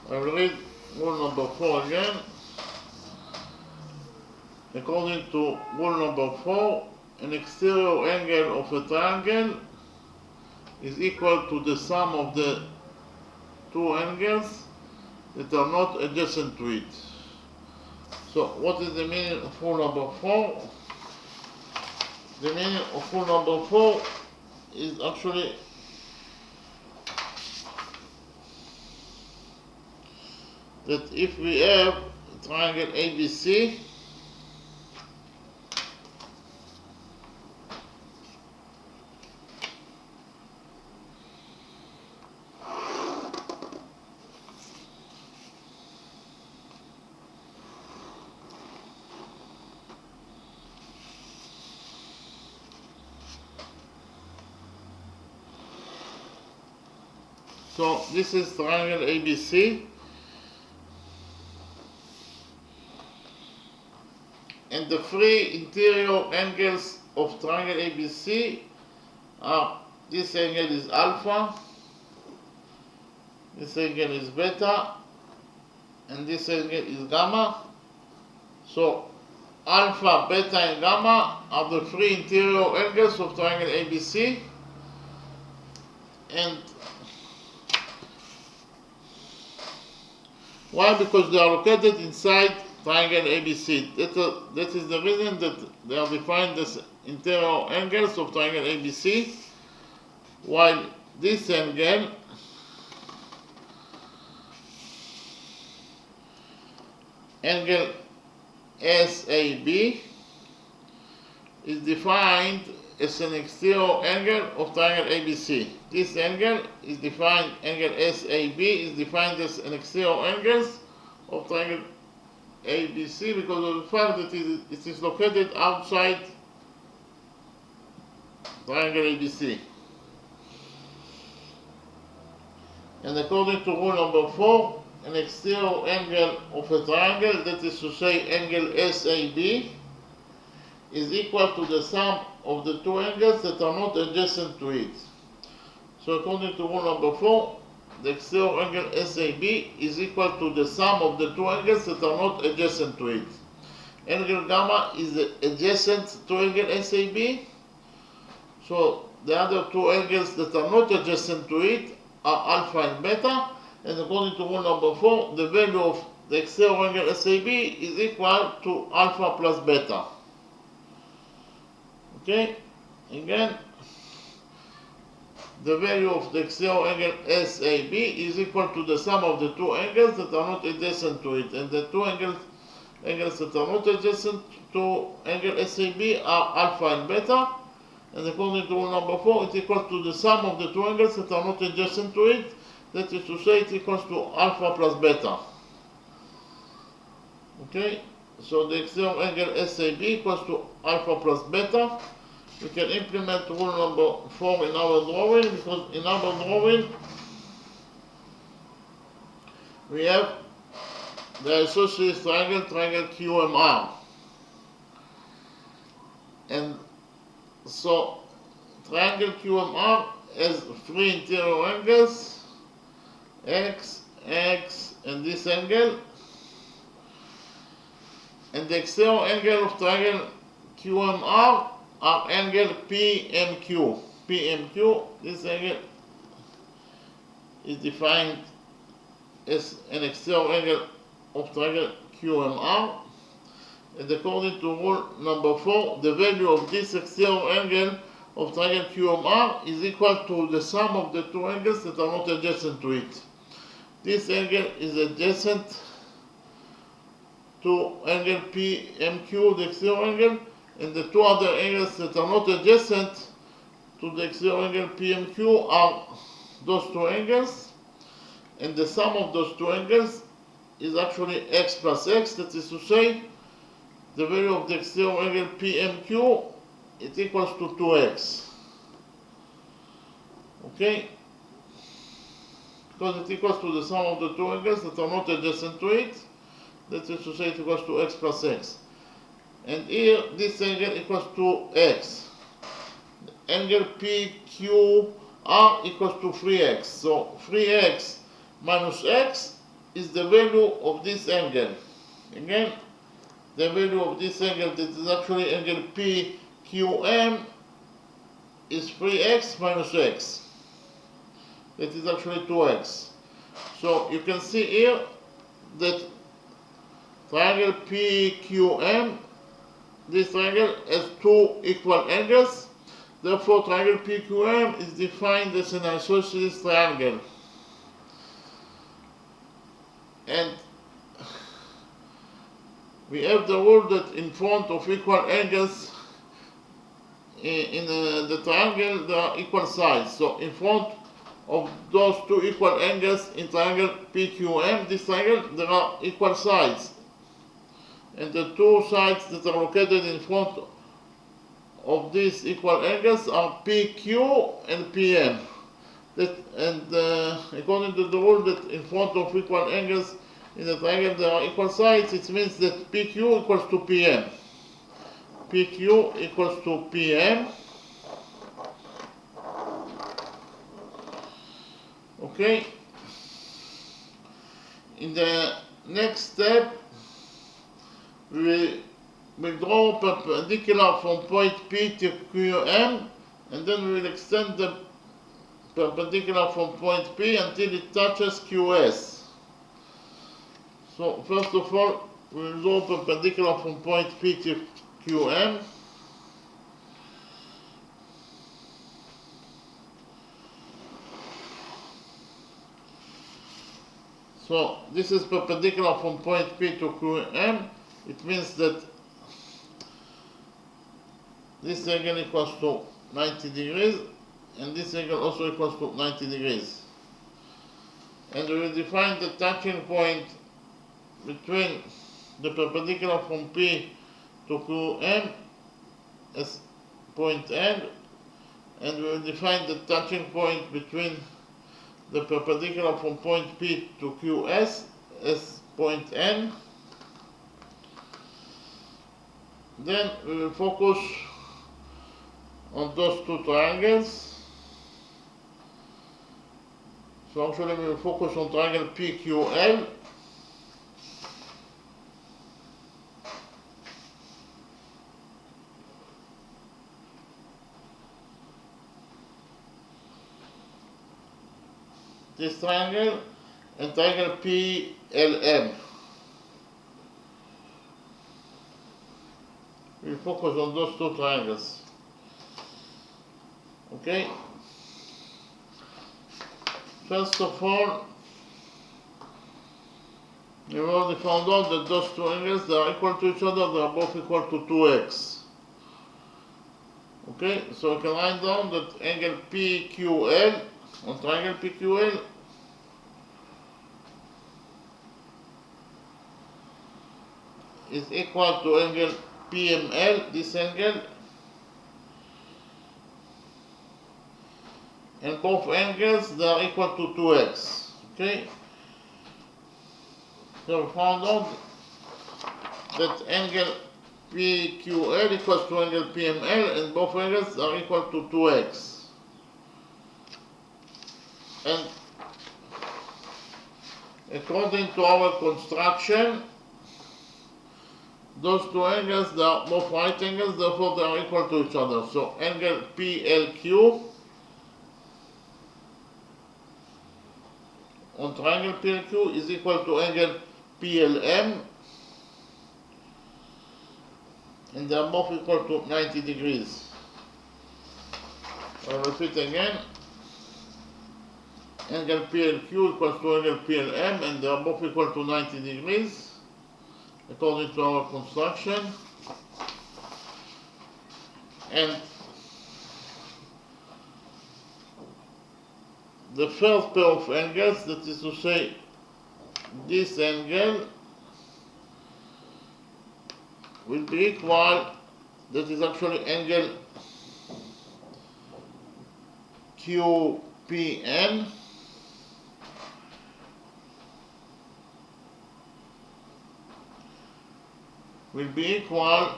I will read rule number 4 again. According to rule number 4, an exterior angle of a triangle is equal to the sum of the two angles that are not adjacent to it. So what is the meaning of rule number 4? The meaning of rule number 4 is actually that if we have triangle ABC, so this is triangle ABC, and the three interior angles of triangle ABC are, this angle is alpha, this angle is beta, and this angle is gamma. So alpha, beta, and gamma are the three interior angles of triangle ABC, and why? Because they are located inside triangle ABC. That is the reason that they are defined as interior angles of triangle ABC, while this angle SAB is defined as an exterior angle of triangle ABC. This angle is defined, angle SAB is defined as an exterior angle of triangle ABC because of the fact that it is located outside triangle ABC. And according to rule number 4, an exterior angle of a triangle, that is to say angle SAB, is equal to the sum of the two angles that are not adjacent to it. So according to rule number 4, the exterior angle SAB is equal to the sum of the two angles that are not adjacent to it. Angle gamma is adjacent to angle SAB, so the other two angles that are not adjacent to it are alpha and beta, and according to rule number 4, the value of the exterior angle SAB is equal to alpha plus beta. Okay, again, the value of the exterior angle SAB is equal to the sum of the two angles that are not adjacent to it, and the two angles that are not adjacent to angle SAB are alpha and beta, and according to rule number 4, it equals to the sum of the two angles that are not adjacent to it, that is to say it equals to alpha plus beta. Okay, so the exterior angle SAB equals to alpha plus beta. We can implement rule number 4 in our drawing, because in our drawing we have the isosceles triangle, triangle QMR. And so triangle QMR has three interior angles, X, X, and this angle. And the exterior angle of triangle QMR are angle PMQ. PMQ, this angle is defined as an exterior angle of triangle QMR. And according to rule number 4, the value of this exterior angle of triangle QMR is equal to the sum of the two angles that are not adjacent to it. This angle is adjacent to angle PMQ, the exterior angle, and the two other angles that are not adjacent to the exterior angle PMQ are those two angles, and the sum of those two angles is actually x plus x, that is to say, the value of the exterior angle PMQ, it equals to 2x. Okay? Because it equals to the sum of the two angles that are not adjacent to it, that is to say it equals to x plus x. And here this angle equals to x. Angle PQR equals to 3x. So 3x minus x is the value of this angle. Again, the value of this angle, that is actually angle PQM, is 3x minus x. That is actually 2x. So you can see here that triangle PQM, this triangle has two equal angles. Therefore, triangle PQM is defined as an isosceles triangle. And we have the rule that in front of equal angles in the triangle, there are equal sides. So in front of those two equal angles in triangle PQM, this triangle, there are equal sides. And the two sides that are located in front of these equal angles are PQ and PM. According to the rule that in front of equal angles in the triangle there are equal sides, it means that PQ equals to PM. PQ equals to PM. Okay. In the next step, we will draw perpendicular from point P to QM, and then we will extend the perpendicular from point P until it touches QS. So first of all, we will draw perpendicular from point P to QM. So this is perpendicular from point P to QM. It means that this angle equals to 90 degrees, and this angle also equals to 90 degrees. And we will define the touching point between the perpendicular from P to QM as point N, and we will define the touching point between the perpendicular from point P to QS as point N. Then we will focus on those two triangles. So actually we will focus on triangle PQL. This triangle and triangle PLM. We focus on those two triangles. Okay. First of all, we already found out that those two angles, they are equal to each other. They are both equal to 2x. Okay, so we can write down that angle PQL on triangle PQL is equal to angle PML, this angle, and both angles they are equal to 2x. Okay, so we found out that angle PQL equals to angle PML, and both angles are equal to 2x. And according to our construction, those two angles, they are both right angles, therefore they are equal to each other. So angle PLQ on triangle PLQ is equal to angle PLM, and they are both equal to 90 degrees. I'll repeat again. Angle PLQ equals to angle PLM, and they are both equal to 90 degrees according to our construction. And the first pair of angles, that is to say this angle, will be equal, that is actually angle QPN, will be equal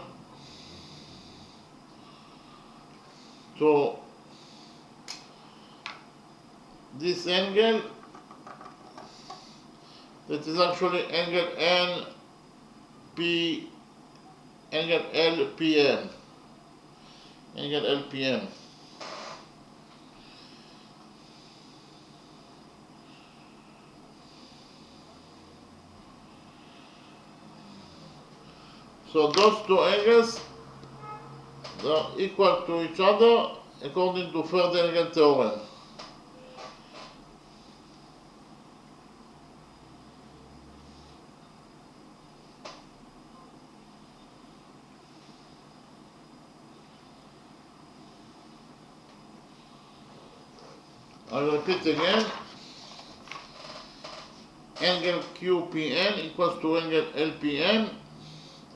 to this angle, that is actually angle NP, angle LPM, angle LPM. So those two angles are equal to each other according to third angle theorem. I'll repeat again. Angle QPN equals to angle LPN,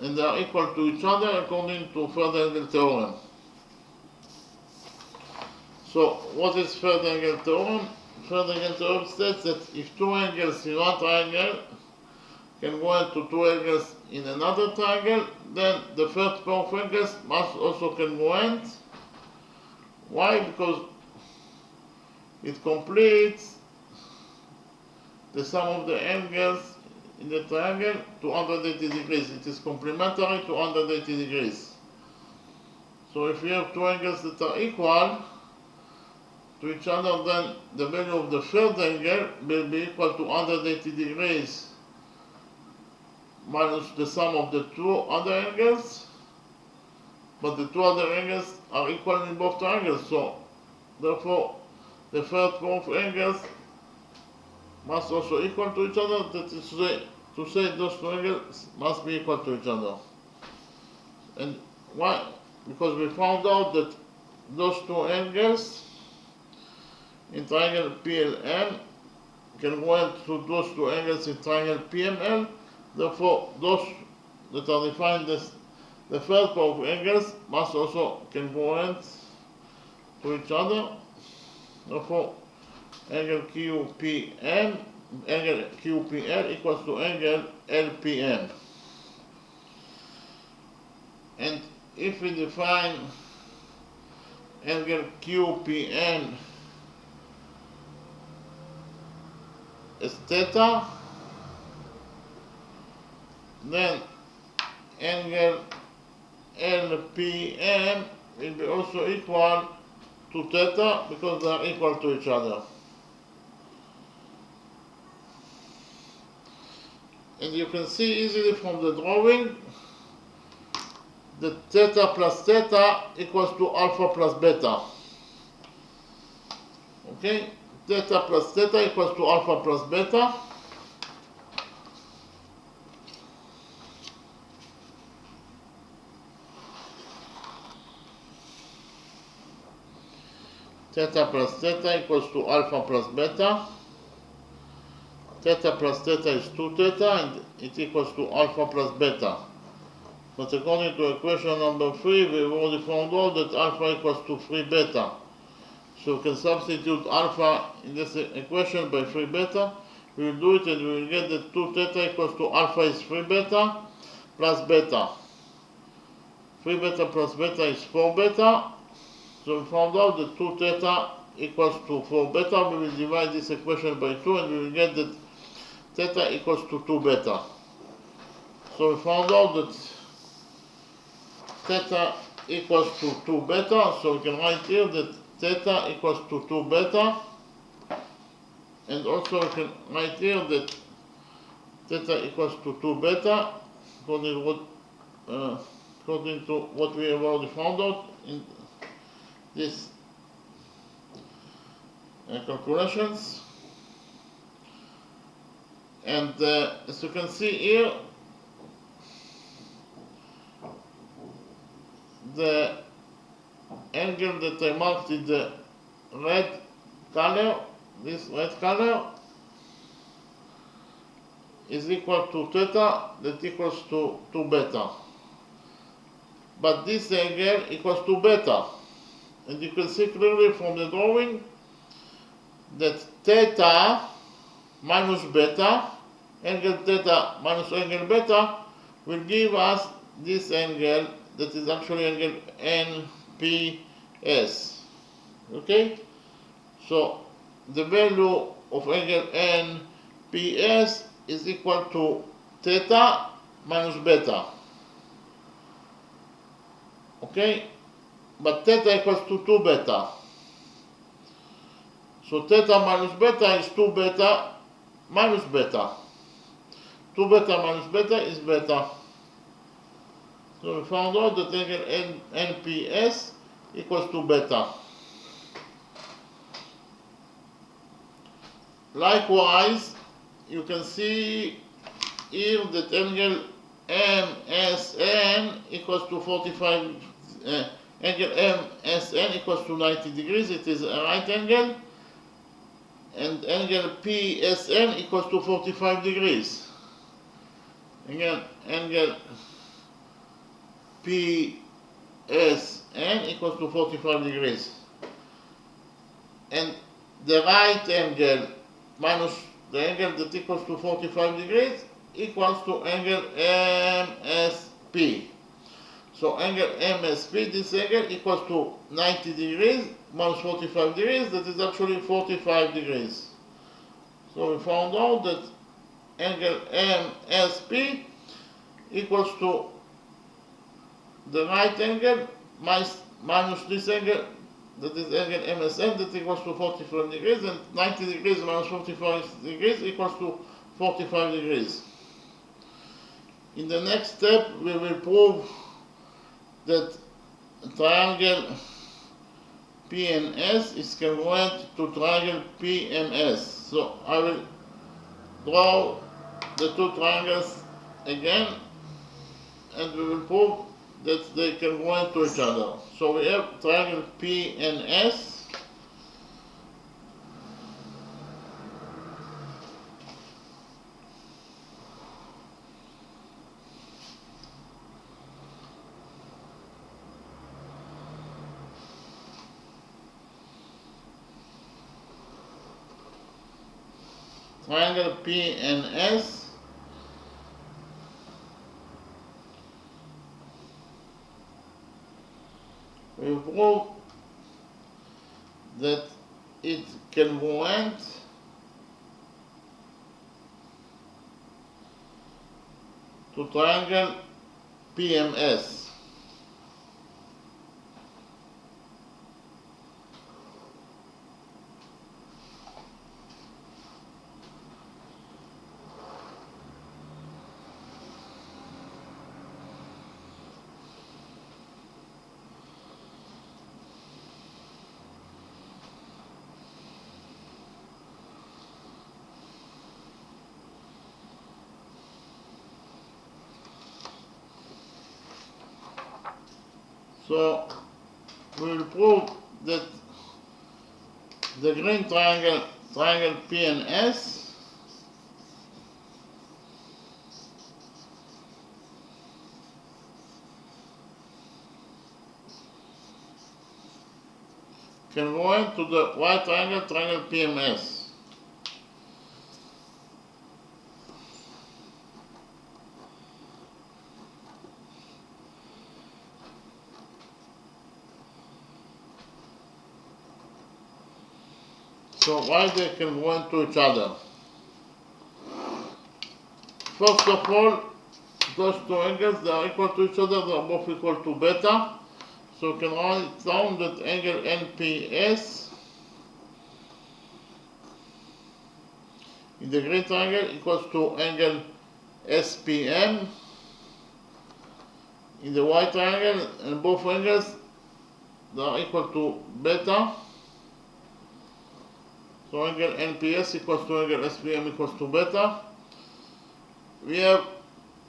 and they are equal to each other according to third angle theorem. So what is third angle theorem? Third angle theorem states that if two angles in one triangle can go into two angles in another triangle, then the first pair of angles must also congruent. Why? Because it completes the sum of the angles in the triangle to 180 degrees. It is complementary to 180 degrees. So if you have two angles that are equal to each other, then the value of the third angle will be equal to 180 degrees minus the sum of the two other angles, but the two other angles are equal in both triangles, so therefore the third pair of angles must also equal to each other. That is to say those two angles must be equal to each other. And why? Because we found out that those two angles in triangle PLM can go into those two angles in triangle PML. Therefore, those that are defined as the third pair of angles must also congruent to each other. Therefore, angle QPN, angle QPL equals to angle LPN. And if we define angle QPN as theta, then angle LPN will be also equal to theta because they are equal to each other. And you can see easily from the drawing that theta plus theta equals to alpha plus beta. Okay, theta plus theta equals to alpha plus beta. Theta plus theta equals to alpha plus beta. Theta plus theta is 2 theta and it equals to alpha plus beta. But according to equation number 3, we've already found out that alpha equals to 3 beta. So we can substitute alpha in this equation by 3 beta. We will do it and we will get that 2 theta equals to alpha is 3 beta plus beta. 3 beta plus beta is 4 beta. So we found out that 2 theta equals to 4 beta. We will divide this equation by 2 and we will get that theta equals to 2 beta. So we found out that theta equals to 2 beta. So we can write here that theta equals to 2 beta. And also we can write here that theta equals to 2 beta according to what we have already found out in these calculations. And as you can see here, the angle that I marked in the red color, this red color, is equal to theta, that equals to 2 beta. But this angle equals to beta. And you can see clearly from the drawing that theta minus beta, angle theta minus angle beta, will give us this angle that is actually angle NPS. Okay? So the value of angle NPS is equal to theta minus beta. Okay? But theta equals to 2 beta. So theta minus beta is 2 beta minus beta. 2 beta minus beta is beta. So we found out that angle NPS equals to beta. Likewise, you can see here that angle MSN equals to 45, angle MSN equals to 90 degrees, it is a right angle, and angle PSN equals to 45 degrees. Again, angle PSN equals to 45 degrees. And the right angle minus the angle that equals to 45 degrees equals to angle MSP. So angle MSP, this angle equals to 90 degrees minus 45 degrees, that is actually 45 degrees. So we found out that angle MSP equals to the right angle minus this angle, that is angle MSN, that equals to 45 degrees, and 90 degrees minus 45 degrees equals to 45 degrees. In the next step, we will prove that triangle PNS is congruent to triangle PMS. So I will draw the two triangles again, and we will prove that they congruent to each other. So we have triangle PNS. Triangle PNS we prove that it congruent to triangle PMS. So we will prove that the green triangle PNS congruent to the white triangle PMS. So why they congruent to each other? First of all, those two angles, they are equal to each other, they are both equal to beta. So we can write down that angle NPS in the green triangle equals to angle SPM in the white triangle, and both angles they are equal to beta. So angle NPS equals to angle SPM equals to beta. We have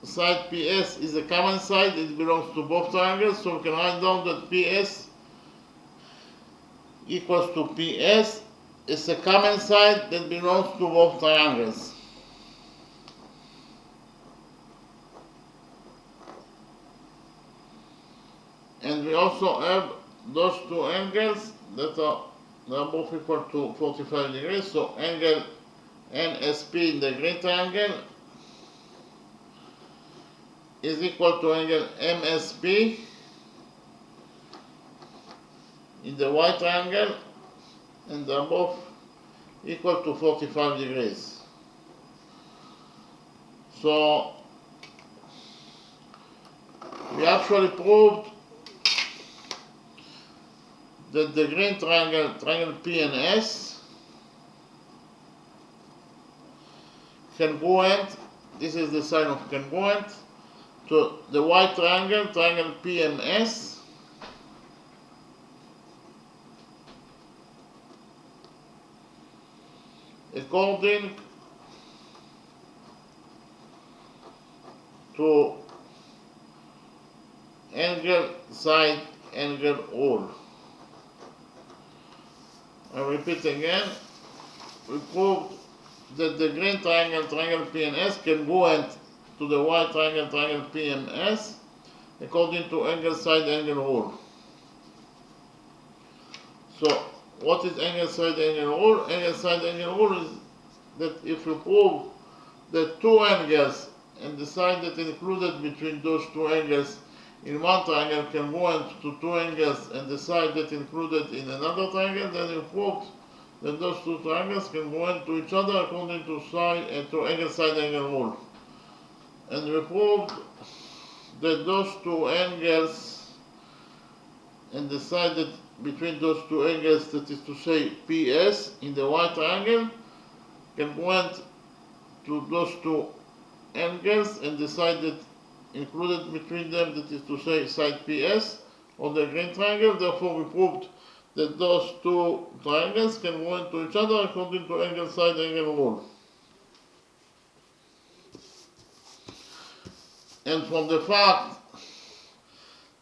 side PS is a common side, it belongs to both triangles, so we can write down that PS equals to PS is a common side that belongs to both triangles. And we also have those two angles that are both equal to 45 degrees, so angle NSP in the green triangle is equal to angle MSP in the white triangle, and they are both equal to 45 degrees. So we actually proved that the green triangle PNS congruent, this is the sign of congruent, to the white triangle, triangle PMS, according to angle side angle rule. I repeat again, we proved that the green triangle, triangle PNS, can go to the white triangle, triangle PMS, according to angle side angle rule. So, what is angle side angle rule? Angle side angle rule is that if you prove that two angles and the side that is included between those two angles in one triangle can go into two angles and the side that is included in another triangle, then you proved that those two triangles can go into each other according to to angle side angle rule. And we proved that those two angles and the side that between those two angles, that is to say PS in the white triangle, can go to those two angles and the side that included between them, that is to say side PS on the green triangle. Therefore we proved that those two triangles can go into each other according to angle side angle rule. And from the fact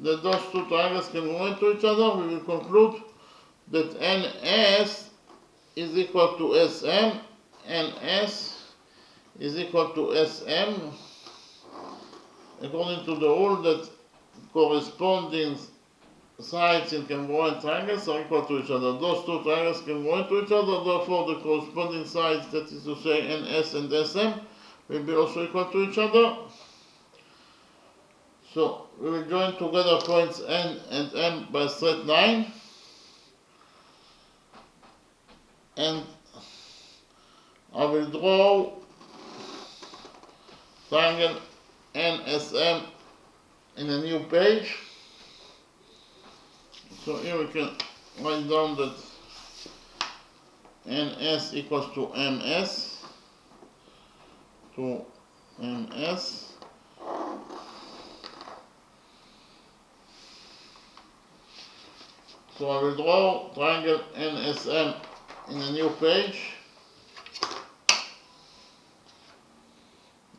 that those two triangles can go into each other, we will conclude that NS is equal to SM, NS is equal to SM, according to the rule that corresponding sides in congruent triangles are equal to each other. Those two triangles can go into each other, therefore the corresponding sides, that is to say NS and SM, will be also equal to each other. So we will join together points N and M by a straight line, and I will draw triangle NSM in a new page. So here we can write down that NS equals to MS, So I will draw triangle NSM in a new page.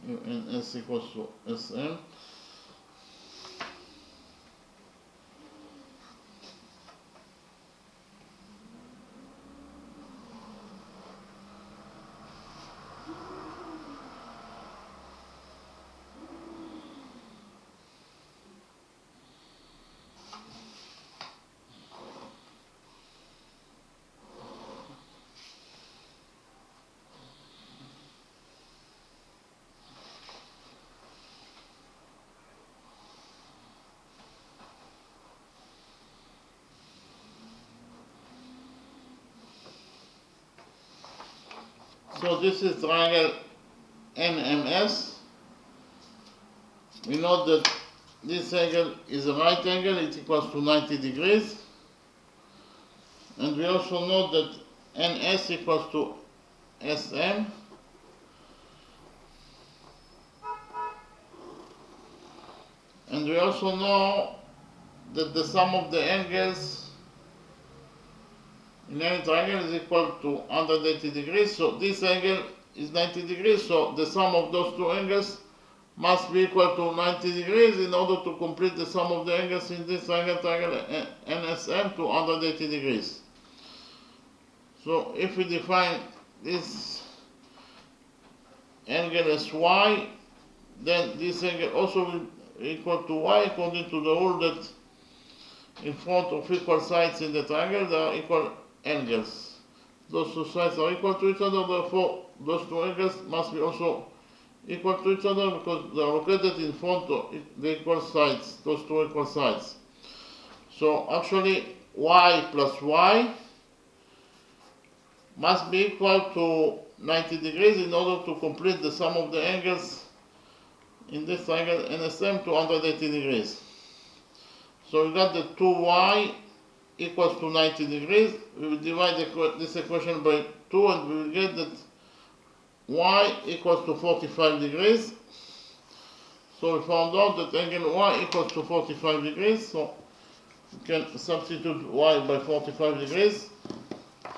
NS equals to SM. So this is triangle NMS. We know that this angle is a right angle, it equals to 90 degrees. And we also know that NS equals to SM. And we also know that the sum of the angles in any triangle is equal to 180 degrees. So this angle is 90 degrees, so the sum of those two angles must be equal to 90 degrees in order to complete the sum of the angles in this triangle NSM to 180 degrees. So if we define this angle as Y, then this angle also will be equal to Y according to the rule that in front of equal sides in the triangle there are equal angles. Those two sides are equal to each other, therefore those two angles must be also equal to each other because they are located in front of the equal sides, those two equal sides. So actually Y plus Y must be equal to 90 degrees in order to complete the sum of the angles in this triangle NSM to 180 degrees. So we got the 2y equals to 90 degrees. We will divide this equation by 2 and we will get that y equals to 45 degrees. So we found out that angle y equals to 45 degrees. So we can substitute y by 45 degrees.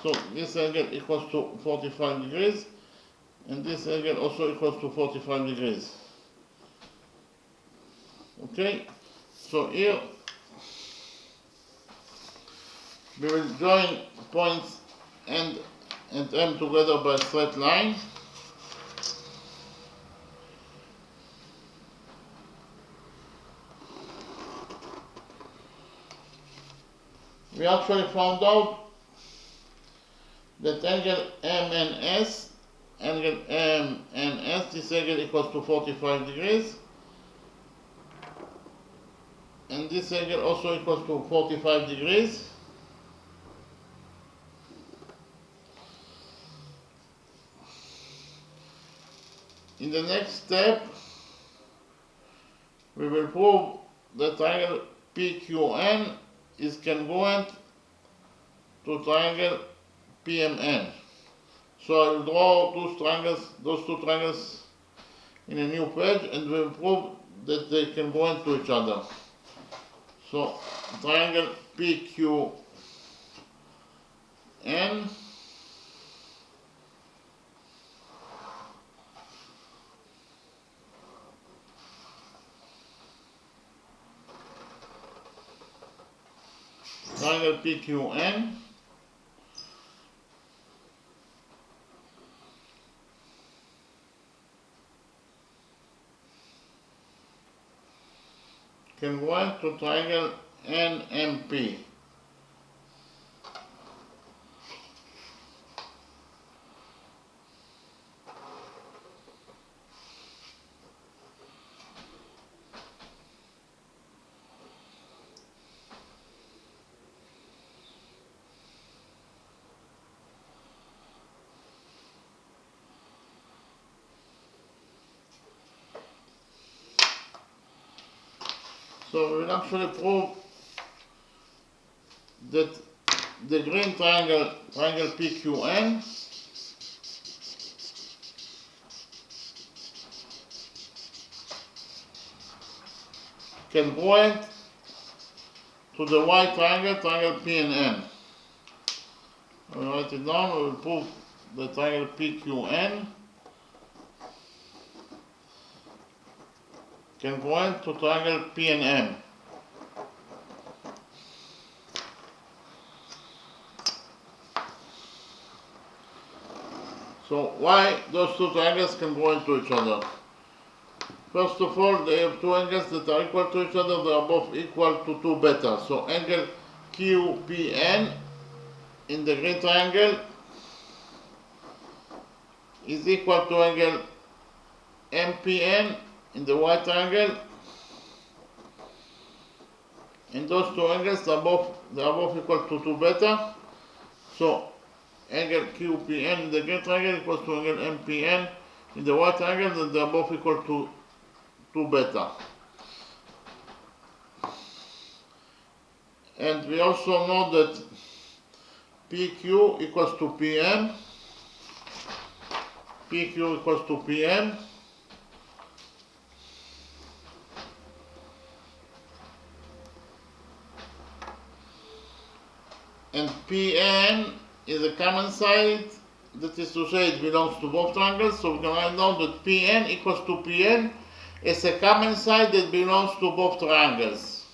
So this angle equals to 45 degrees. And this angle also equals to 45 degrees. Okay? So here we will join points N and M together by a straight line. We actually found out that angle M and S, this angle equals to 45 degrees. And this angle also equals to 45 degrees. In the next step, we will prove that triangle PQN is congruent to triangle PMN. So I will draw those two triangles in a new page, and we will prove that they can congruent to each other. So triangle PQN triangle PQN congruent to triangle NMP. So we will actually prove that the green triangle PQN, congruent to the white triangle PNN. I will write it down. We will prove the triangle PQN congruent to triangle PNM. So why those two triangles congruent to each other? First of all, they have two angles that are equal to each other. They are both equal to 2 beta. So angle QPN in the green triangle is equal to angle MPN in the white triangle, and those two angles are both equal to 2 beta. So angle QPN in the green triangle equals to angle MPN in the white triangle, and they are both equal to 2 beta. And we also know that PQ equals to PM. PQ equals to PM. And PN is a common side, that is to say it belongs to both triangles, so we can write down that PN equals to PN is a common side that belongs to both triangles.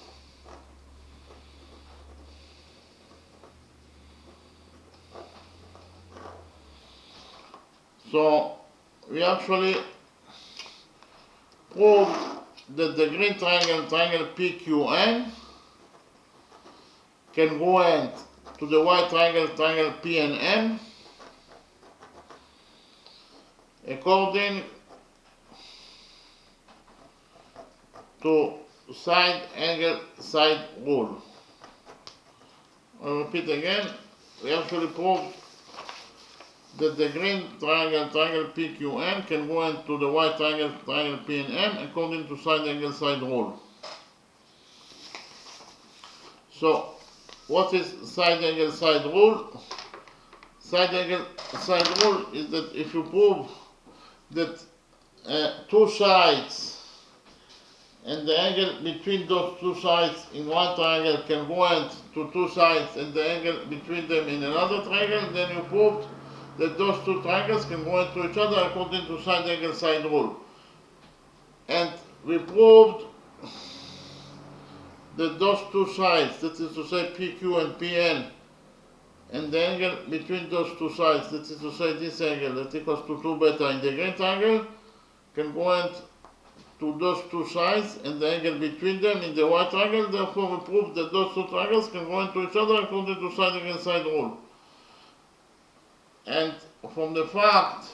So we actually proved that the green triangle PQN congruent to the white triangle PNM according to side angle side rule. I'll repeat again. We actually proved that the green triangle PQN congruent to the white triangle PNM according to side angle side rule. So what is side angle side rule? Side angle side rule is that if you prove that two sides and the angle between those two sides in one triangle congruent to two sides and the angle between them in another triangle, then you proved that those two triangles congruent to each other according to side angle side rule. And we proved that those two sides, that is to say PQ and PN, and the angle between those two sides, that is to say this angle that equals to 2 beta in the green triangle, congruent to those two sides and the angle between them in the white triangle. Therefore, we prove that those two triangles congruent to each other according to side angle side rule. And from the fact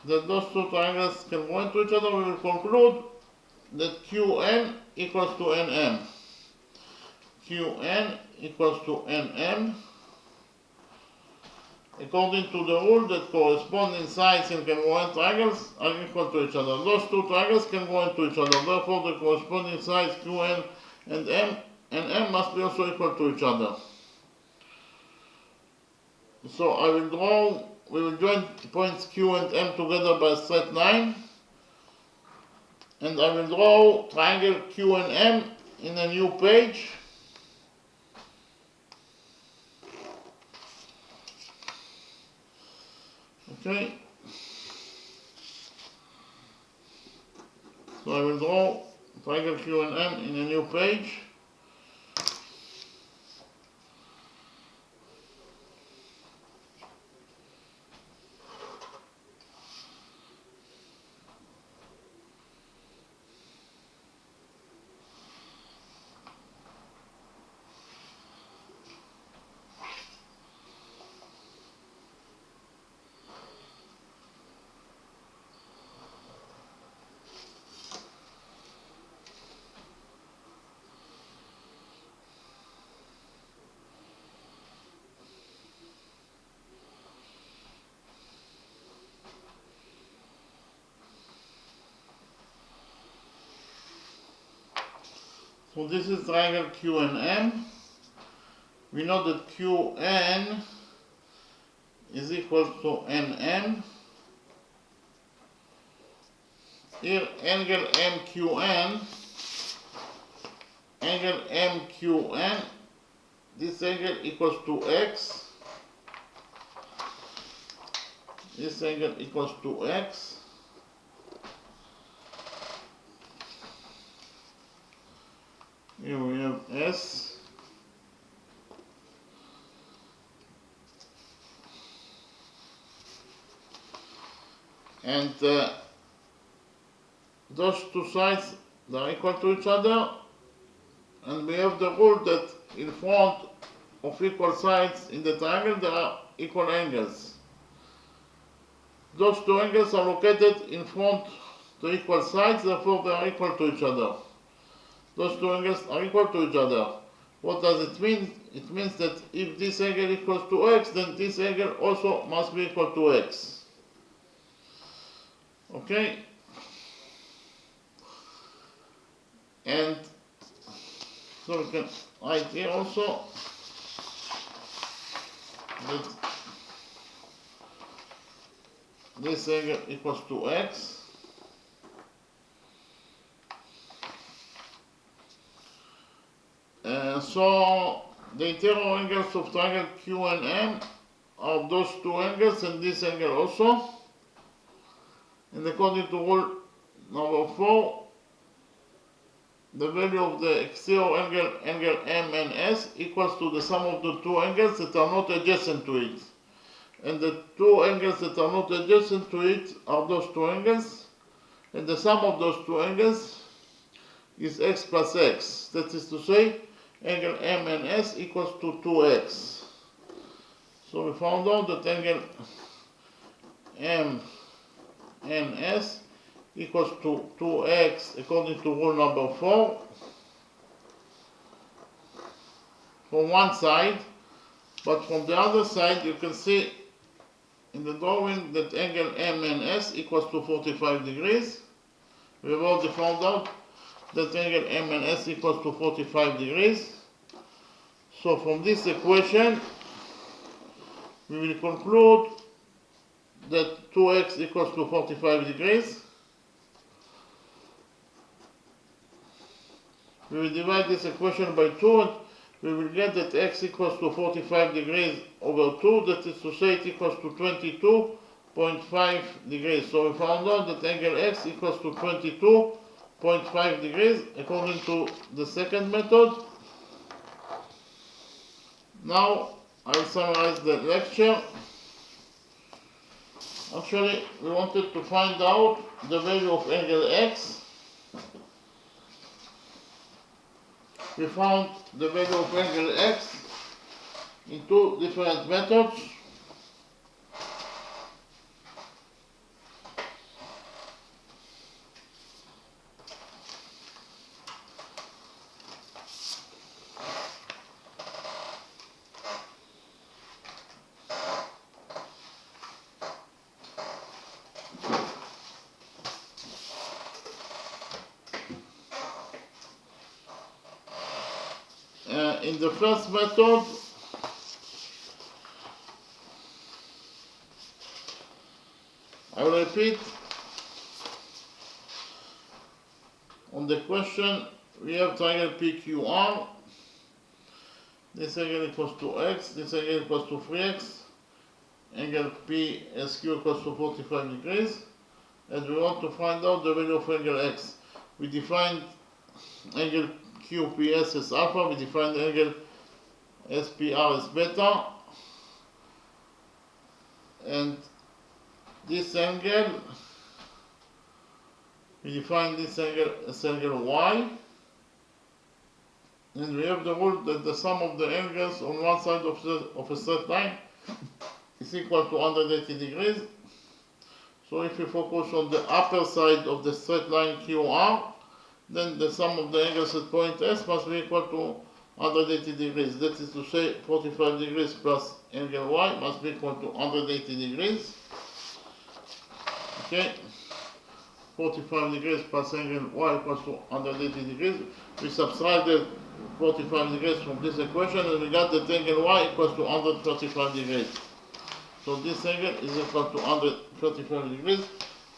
that those two triangles congruent to each other, we will conclude that Qn equals to Nm. Qn equals to Nm according to the rule that corresponding sides in congruent triangles are equal to each other. Those two triangles congruent to each other. Therefore, the corresponding sides Qn and M must be also equal to each other. So we will join points Q and M together by a straight line. And I will draw triangle Q and M in a new page. Okay. So I will draw triangle Q and M in a new page. So this is triangle Q and M. We know that Qn is equal to Nm. Here angle MQN, this angle equals to x. This angle equals to x. Here we have S. And those two sides, they are equal to each other. And we have the rule that in front of equal sides in the triangle, there are equal angles. Those two angles are located in front to equal sides, therefore they are equal to each other. Those two angles are equal to each other. What does it mean? It means that if this angle equals to x, then this angle also must be equal to x. Okay? And so we can write here also that this angle equals to x. So the interior angles of triangle Q and M are those two angles and this angle also. And according to rule number 4, the value of the exterior angle M and S equals to the sum of the two angles that are not adjacent to it. And the two angles that are not adjacent to it are those two angles. And the sum of those two angles is x plus x. That is to say, angle M and S equals to 2x. So we found out that angle M and S equals to 2x according to rule number 4 from one side, but from the other side you can see in the drawing that angle M and S equals to 45 degrees. We have already found out that angle M and S equals to 45 degrees. So from this equation, we will conclude that 2x equals to 45 degrees. we will divide this equation by 2 and we will get that x equals to 45 degrees over 2, that is to say it equals to 22.5 degrees. So we found out that angle x equals to 22.5 degrees according to the second method. Now I'll summarize the lecture. Actually, we wanted to find out the value of angle x. We found the value of angle x in two different methods. In the first method, I will repeat, on the question we have triangle PQR, this angle equals to x, this angle equals to 3x, angle PSQ equals to 45 degrees, and we want to find out the value of angle x. We defined angle QPS as alpha, we defined angle SPR as beta, and this angle, we define this angle as angle y, and we have the rule that the sum of the angles on one side of a straight line is equal to 180 degrees. So if we focus on the upper side of the straight line QR, then the sum of the angles at point S must be equal to 180 degrees. That is to say 45 degrees plus angle Y must be equal to 180 degrees. Okay, 45 degrees plus angle Y equals to 180 degrees. We subtracted 45 degrees from this equation and we got that angle Y equals to 135 degrees. So this angle is equal to 135 degrees.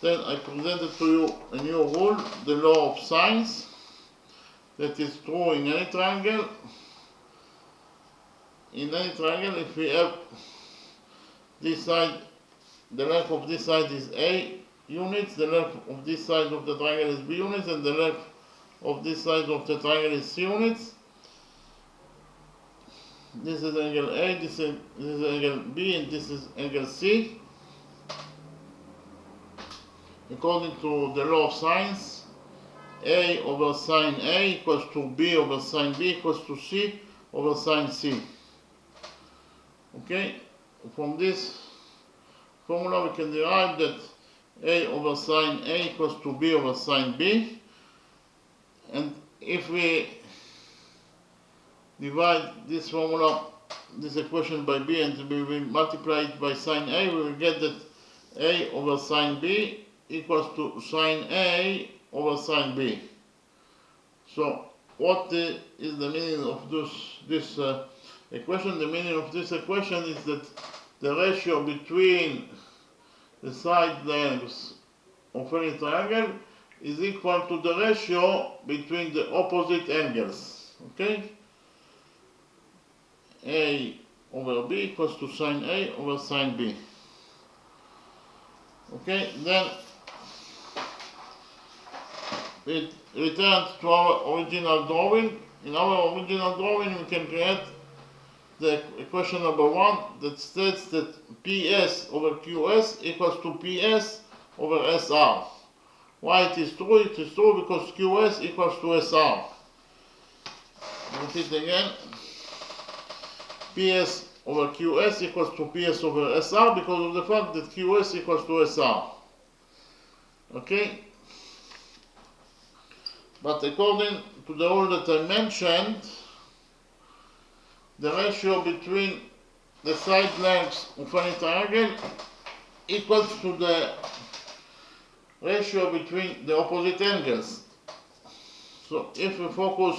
Then I presented to you a new rule, the law of sines, that is true in any triangle. In any triangle, if we have this side, the length of this side is A units, the length of this side of the triangle is B units, and the length of this side of the triangle is C units. This is angle A, this is angle B, and this is angle C. According to the law of sines, A over sine A equals to B over sine B equals to C over sine C. Okay, from this formula we can derive that A over sine A equals to B over sine B, and if we divide this formula, this equation by B, and we will multiply it by sine A, we will get that A over sine B equals to sine A over sine B. So what is the meaning of this equation? The meaning of this equation is that the ratio between the side lengths of any triangle is equal to the ratio between the opposite angles. Okay? A over B equals to sine A over sine B. Okay, then we return to our original drawing. In our original drawing, we can create the equation number 1 that states that PS over QS equals to PS over SR. Why it is true? It is true because QS equals to SR. Repeat again. PS over QS equals to PS over SR because of the fact that QS equals to SR. Okay? But according to the rule that I mentioned, the ratio between the side lengths of any triangle equals to the ratio between the opposite angles. So if we focus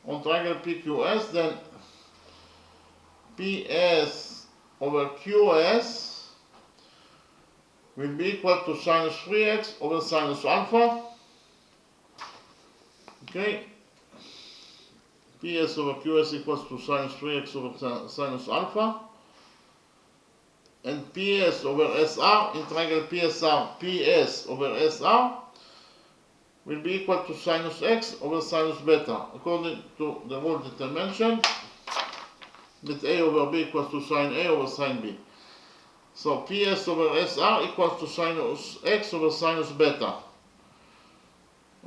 on triangle PQS, then PS over QS will be equal to sinus 3x over sinus alpha. Okay, PS over QS equals to sinus 3x over sinus alpha. And PS over SR in triangle PSR, PS over SR will be equal to sinus x over sinus beta, according to the rule that I mentioned, that A over B equals to sin A over sin B. So PS over SR equals to sinus x over sinus beta.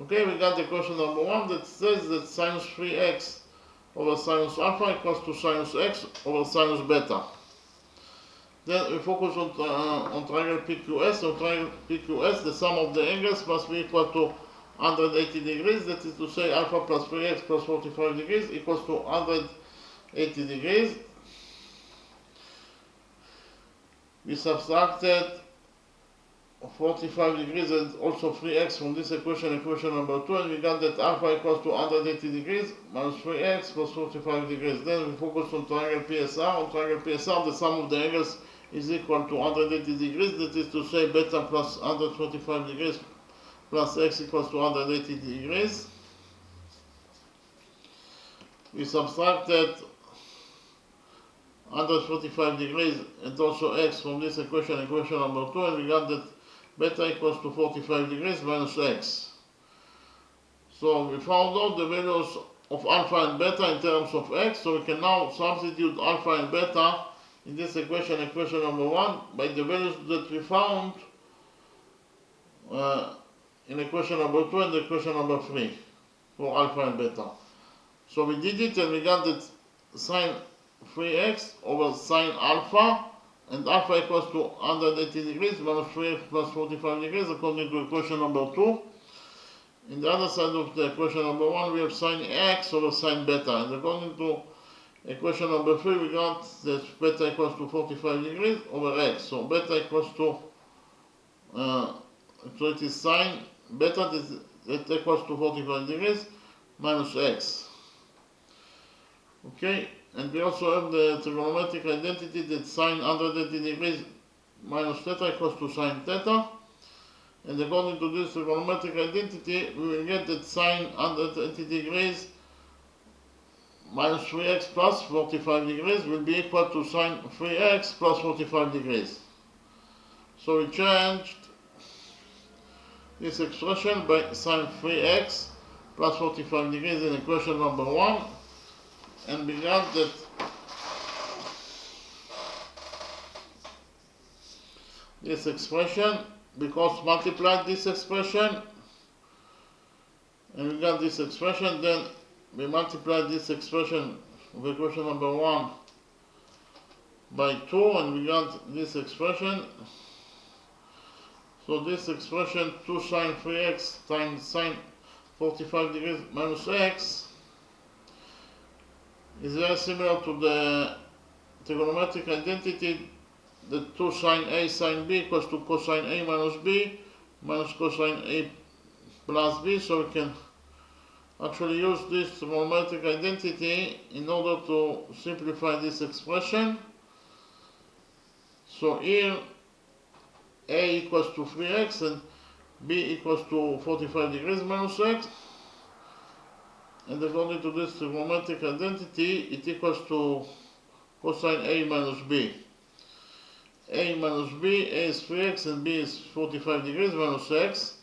Okay, we got the question number 1 that says that sinus 3x over sinus alpha equals to sinus x over sinus beta. Then we focus on triangle PQS. On triangle PQS, the sum of the angles must be equal to 180 degrees. That is to say, alpha plus 3x plus 45 degrees equals to 180 degrees. We subtracted 45 degrees and also 3x from this equation number 2, and we got that alpha equals to 180 degrees minus 3x plus 45 degrees. Then we focus on triangle PSR. On triangle PSR, the sum of the angles is equal to 180 degrees. That is to say, beta plus 125 degrees plus x equals to 180 degrees. We subtracted 145 degrees and also x from this equation number 2, and we got that beta equals to 45 degrees minus x. So we found out the values of alpha and beta in terms of x, so we can now substitute alpha and beta in this equation number 1 by the values that we found in equation number 2 and equation number 3 for alpha and beta. So we did it and we got that sine 3x over sine alpha, and alpha equals to 180 degrees minus 3x plus 45 degrees according to equation number 2. In the other side of the equation number 1, we have sine x over sine beta, and according to equation number 3, we got that beta equals to 45 degrees over x. So beta equals to, so it is sine beta that equals to 45 degrees minus x. Okay. And we also have the trigonometric identity that sine 180 degrees minus theta equals to sine theta. And according to this trigonometric identity, we will get that sine 180 degrees minus 3x plus 45 degrees will be equal to sine 3x plus 45 degrees. So we changed this expression by sine 3x plus 45 degrees in equation number 1. And we got that this expression, because multiplied this expression, and we got this expression, then we multiplied this expression of equation number 1 by 2, and we got this expression. So this expression 2 sine 3x times sine 45 degrees minus x is very similar to the trigonometric identity that 2 sine A sine B equals to cosine A minus B minus cosine A plus B. So we can actually use this trigonometric identity in order to simplify this expression. So here A equals to 3x and B equals to 45 degrees minus x. And according to this trigonometric identity, it equals to cosine A minus B. A minus B, A is 3x and B is 45 degrees minus x.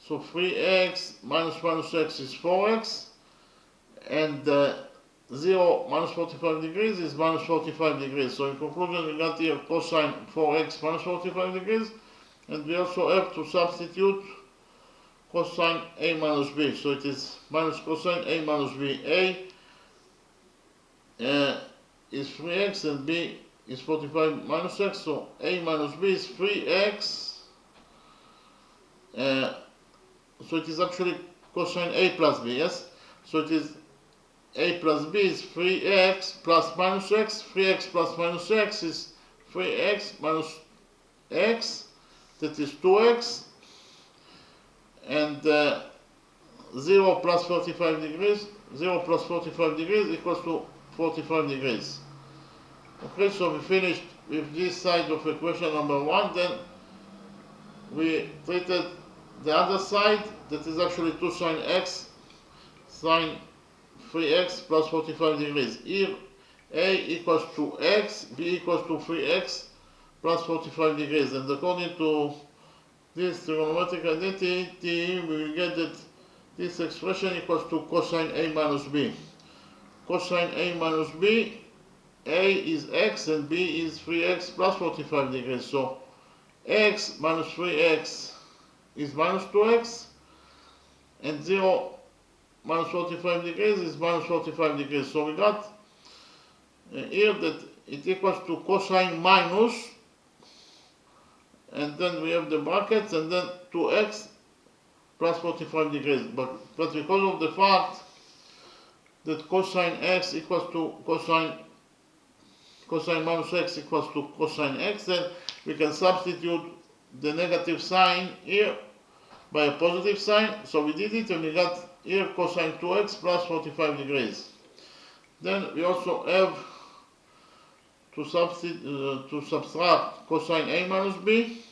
So 3x minus x is 4x. And 0 minus 45 degrees is minus 45 degrees. So in conclusion, we got here cosine 4x minus 45 degrees. And we also have to substitute cosine A minus B. So it is minus cosine A minus B. A is 3x and B is 45 minus x. So A minus B is 3x. So it is actually cosine A plus B, yes? So it is A plus B is 3x plus minus x. 3x plus minus x is 3x minus x. That is 2x. And 0 plus 45 degrees, 0 plus 45 degrees equals to 45 degrees. Okay, so we finished with this side of equation number 1. Then we treated the other side, that is actually 2 sine x sine 3x plus 45 degrees. Here a equals to x, b equals to 3x plus 45 degrees. And according to this trigonometric identity, we will get that this expression equals to cosine a minus b. Cosine a minus b, a is x and b is 3x plus 45 degrees. So x minus 3x is minus 2x, and 0 minus 45 degrees is minus 45 degrees. So we got here that it equals to cosine minus, and then we have the brackets, and then 2x plus 45 degrees. But because of the fact that cosine x equals to cosine minus x equals to cosine x, then we can substitute the negative sign here by a positive sign. So we did it, and we got here cosine 2x plus 45 degrees. Then we also have to subtract cosine a minus b.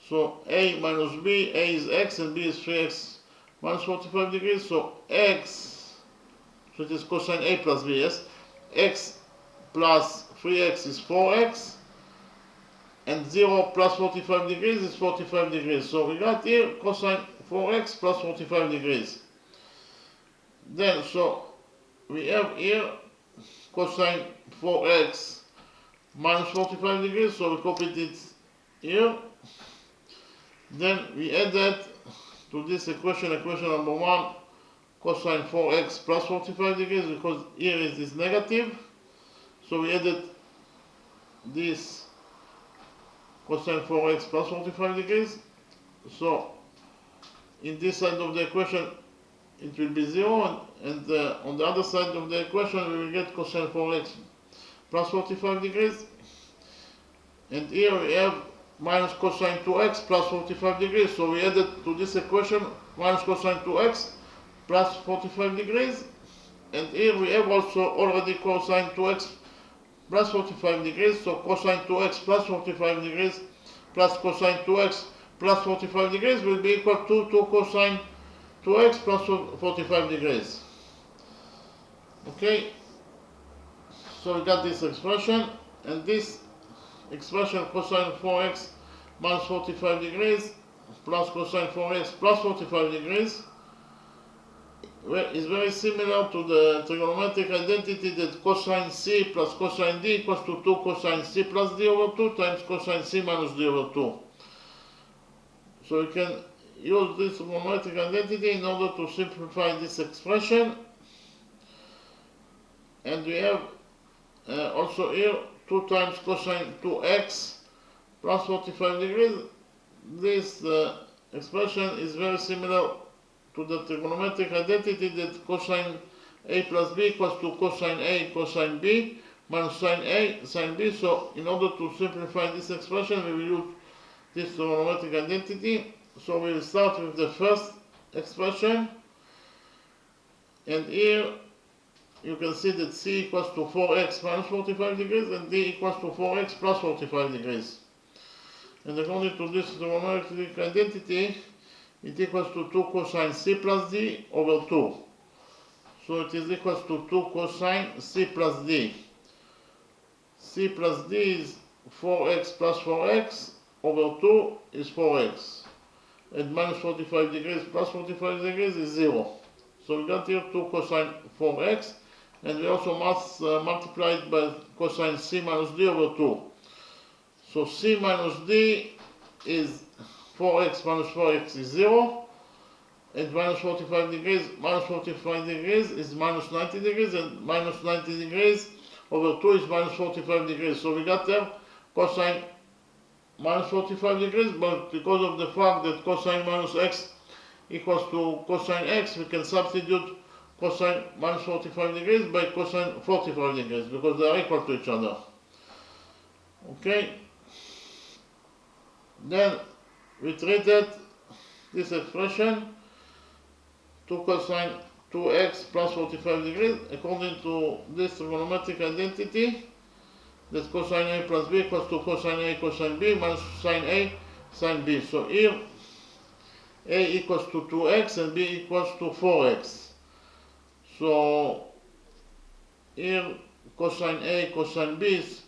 So a minus b, a is x and b is 3x minus 45 degrees. So x, so it is cosine a plus b, yes? X plus 3x is 4x, and 0 plus 45 degrees is 45 degrees. So we got here cosine 4x plus 45 degrees. Then, so we have here cosine 4x minus 45 degrees, so we copied it here. Then we add that to this equation number 1, cosine 4x plus 45 degrees, because here is this negative. So we added this cosine 4x plus 45 degrees. So in this side of the equation it will be 0, and on the other side of the equation we will get cosine 4x plus 45 degrees. And here we have minus cosine 2x plus 45 degrees. So we added to this equation minus cosine 2x plus 45 degrees. And here we have also already cosine 2x plus 45 degrees. So cosine 2x plus 45 degrees plus cosine 2x plus 45 degrees will be equal to 2 cosine 2x plus 45 degrees. Okay, so we got this expression, and this expression cosine 4x minus 45 degrees plus cosine 4x plus 45 degrees is very similar to the trigonometric identity that cosine c plus cosine d equals to 2 cosine c plus d over 2 times cosine c minus d over 2. So we can use this trigonometric identity in order to simplify this expression. And we have also here 2 times cosine 2x plus 45 degrees. This expression is very similar to the trigonometric identity that cosine a plus b equals to cosine a cosine b minus sine a sine b. So in order to simplify this expression, we will use this trigonometric identity. So we will start with the first expression, and here you can see that c equals to 4x minus 45 degrees and d equals to 4x plus 45 degrees. And according to this trigonometric identity, it equals to 2 cosine c plus d over 2. So it is equals to 2 cosine c plus d. C plus d is 4x plus 4x over 2 is 4x. And minus 45 degrees plus 45 degrees is 0. So we got here 2 cosine 4x, and we also must multiply it by cosine c minus d over 2. So c minus d is 4x minus 4x is 0, and minus 45 degrees is minus 90 degrees, and minus 90 degrees over 2 is minus 45 degrees. So we got there cosine minus 45 degrees, but because of the fact that cosine minus x equals to cosine x, we can substitute cosine minus 45 degrees by cosine 45 degrees because they are equal to each other. Okay, then we treated this expression 2 cosine 2x plus 45 degrees according to this trigonometric identity that cosine a plus b equals to cosine a cosine b minus sine a sine b. So here a equals to 2x and b equals to 4x. So here cosine A, cosine B is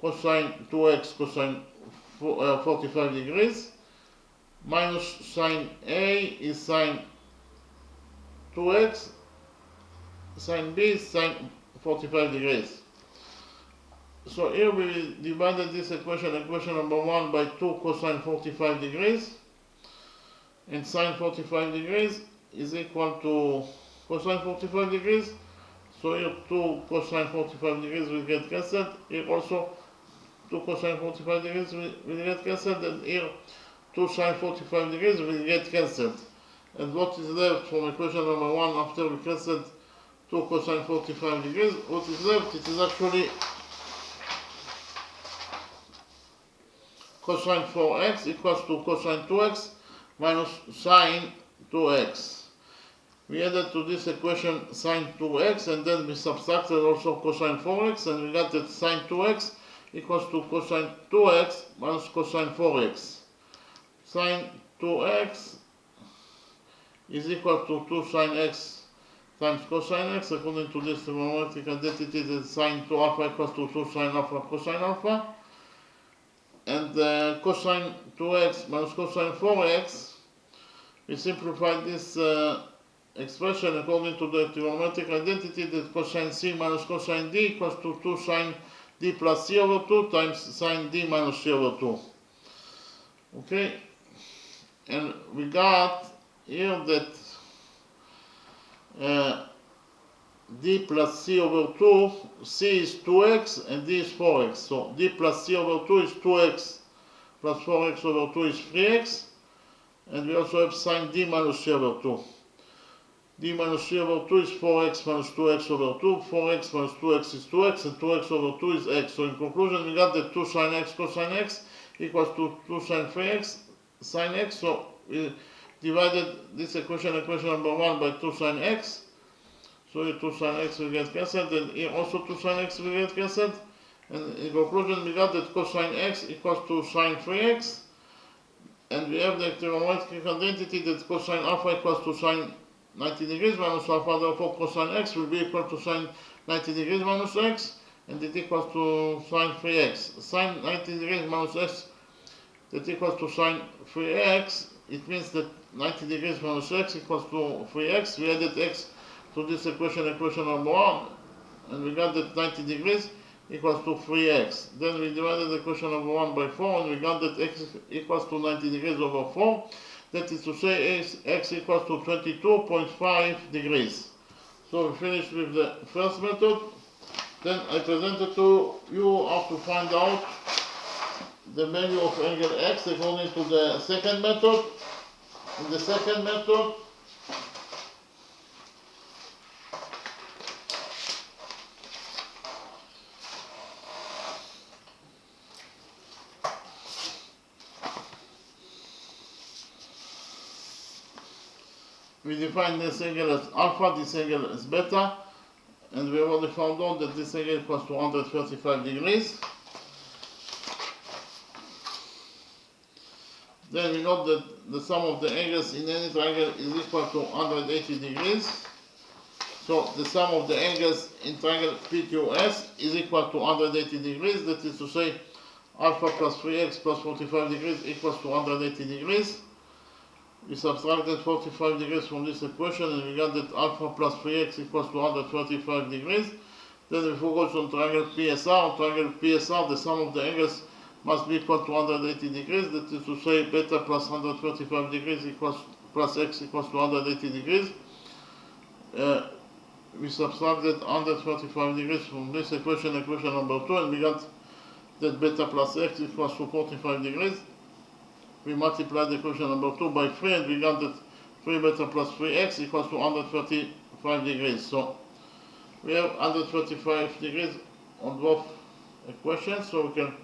cosine 2x, cosine 45 degrees, minus sine A is sine 2x, sine B is sine 45 degrees. So here we divided this equation number 1 by 2 cosine 45 degrees, and sine 45 degrees is equal to cosine 45 degrees. So here 2 cosine 45 degrees will get cancelled. Here also 2 cosine 45 degrees will get cancelled, and here 2 sine 45 degrees will get cancelled. And what is left from equation number 1 after we cancelled 2 cosine 45 degrees? What is left? It is actually cosine 4x equals to cosine 2x minus sine 2x. We added to this equation sine 2x, and then we subtracted also cosine 4x, and we got that sine 2x equals to cosine 2x minus cosine 4x. Sine 2x is equal to 2 sine x times cosine x. According to this trigonometric identity, the sine 2 alpha equals to 2 sine alpha cosine alpha. And cosine 2x minus cosine 4x, we simplify this expression according to the trigonometric identity that cosine C minus cosine D equals to 2 sine D plus C over 2 times sine D minus C over 2. Okay, and we got here that D plus C over 2, C is 2x and D is 4x. So D plus C over 2 is 2x plus 4x over 2 is 3x. And we also have sine D minus C over 2. D minus C over 2 is 4x minus 2x over 2. 4x minus 2x is 2x, and 2x over 2 is x. So in conclusion, we got that 2 sine x cosine x equals to 2 sine 3x sine x. So we divided this equation number 1 by 2 sine x. So here 2 sine x will get cancelled, and here also 2 sine x will get cancelled. And in conclusion, we got that cosine x equals to sine 3x. And we have the trigonometric identity that cosine alpha equals to sine 90 degrees minus alpha, therefore cosine x will be equal to sine 90 degrees minus x, and it equals to sine 3x. Sine 90 degrees minus x, that equals to sine 3x. It means that 90 degrees minus x equals to 3x. We added x to this equation number 1, and we got that 90 degrees equals to 3x. Then we divided the equation number 1 by 4, and we got that x equals to 90 degrees over 4. That is to say x equals to 22.5 degrees. So we finished with the first method. Then I presented to you how to find out the value of angle x according to the second method. In the second method, we define this angle as alpha, this angle as beta, and we already found out that this angle equals to 135 degrees. Then we know that the sum of the angles in any triangle is equal to 180 degrees. So the sum of the angles in triangle PQS is equal to 180 degrees. That is to say, alpha plus 3x plus 45 degrees equals to 180 degrees. We subtracted 45 degrees from this equation, and we got that alpha plus 3x equals to 135 degrees. Then we focus on triangle PSR. On triangle PSR, the sum of the angles must be equal to 180 degrees. That is to say, beta plus 135 degrees equals plus x equals to 180 degrees. We subtracted 135 degrees from this equation number 2, and we got that beta plus x equals to 45 degrees. We multiplied the equation number 2 by 3, and we got that 3 beta plus 3x equals to 135 degrees. So we have 135 degrees on both equations, so we can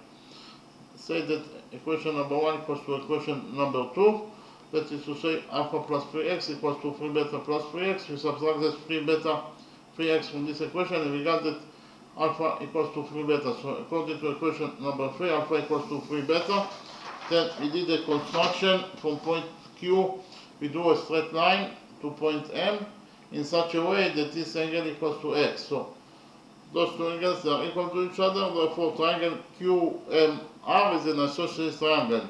say that equation number 1 equals to equation number 2. That is to say, alpha plus 3x equals to 3 beta plus 3x. We subtracted 3 beta 3x from this equation, and we got that alpha equals to 3 beta. So according to equation number 3, alpha equals to 3 beta. Then we did the construction from point Q. We drew a straight line to point M, in such a way that this angle equals to x. So those two angles are equal to each other, therefore triangle QMR is an isosceles triangle.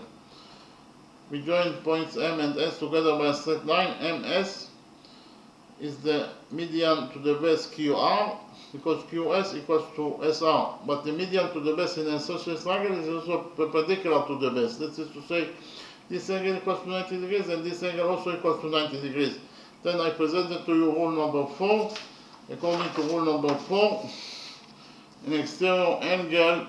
We join points M and S together by a straight line. MS is the median to the base QR, because QS equals to SR. But the median to the base in an isosceles triangle is also perpendicular to the base. That is to say, this angle equals to 90 degrees and this angle also equals to 90 degrees. Then I presented to you rule number 4. According to rule number 4, an exterior angle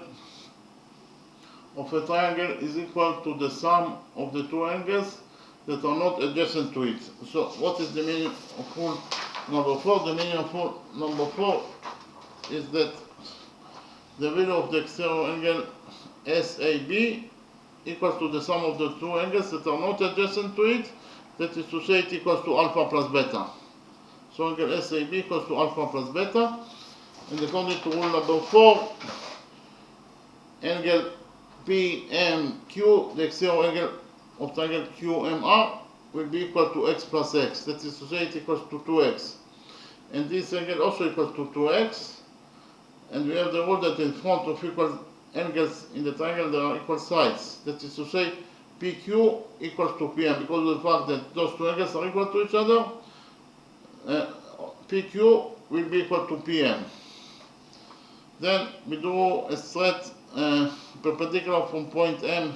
of a triangle is equal to the sum of the two angles that are not adjacent to it. So what is the meaning of rule number 4? The meaning of rule number 4 is that the value of the exterior angle SAB equals to the sum of the two angles that are not adjacent to it. That is to say, it equals to alpha plus beta. So angle SAB equals to alpha plus beta. And according to rule number 4, angle PMQ, the exterior angle of triangle QMR, will be equal to x plus x. That is to say, it equals to 2x. And this angle also equals to 2x. And we have the rule that in front of equal angles in the triangle there are equal sides. That is to say, PQ equals to PM. Because of the fact that those two angles are equal to each other, PQ will be equal to PM. Then we do a straight perpendicular from point M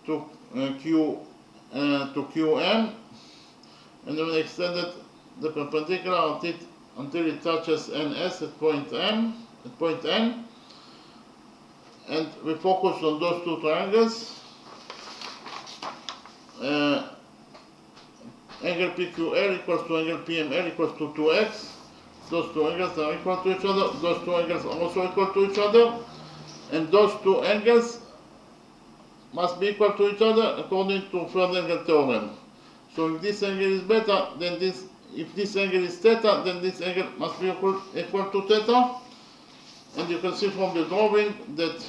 to QM, and then we extended the perpendicular until it touches NS at point N, and we focus on those two triangles. Angle PQL equals to angle PML equals to 2x. Those two angles are equal to each other. Those two angles are also equal to each other. And those two angles must be equal to each other according to third angle theorem. So if this angle is beta, then if this angle is theta, then this angle must be equal to theta. And you can see from the drawing that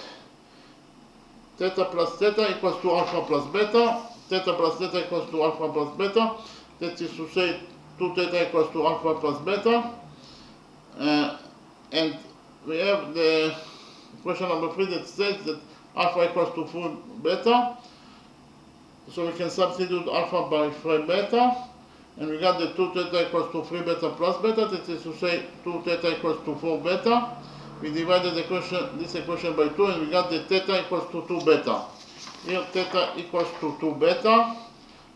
theta plus theta equals to alpha plus beta. Theta plus theta equals to alpha plus beta. That is to say, 2 theta equals to alpha plus beta. And we have the equation number 3 that states that alpha equals to 4 beta. So we can substitute alpha by 3 beta. And we got the 2 theta equals to 3 beta plus beta. That is to say, 2 theta equals to 4 beta. We divided this equation by 2 and we got the theta equals to 2 beta. Here theta equals to 2 beta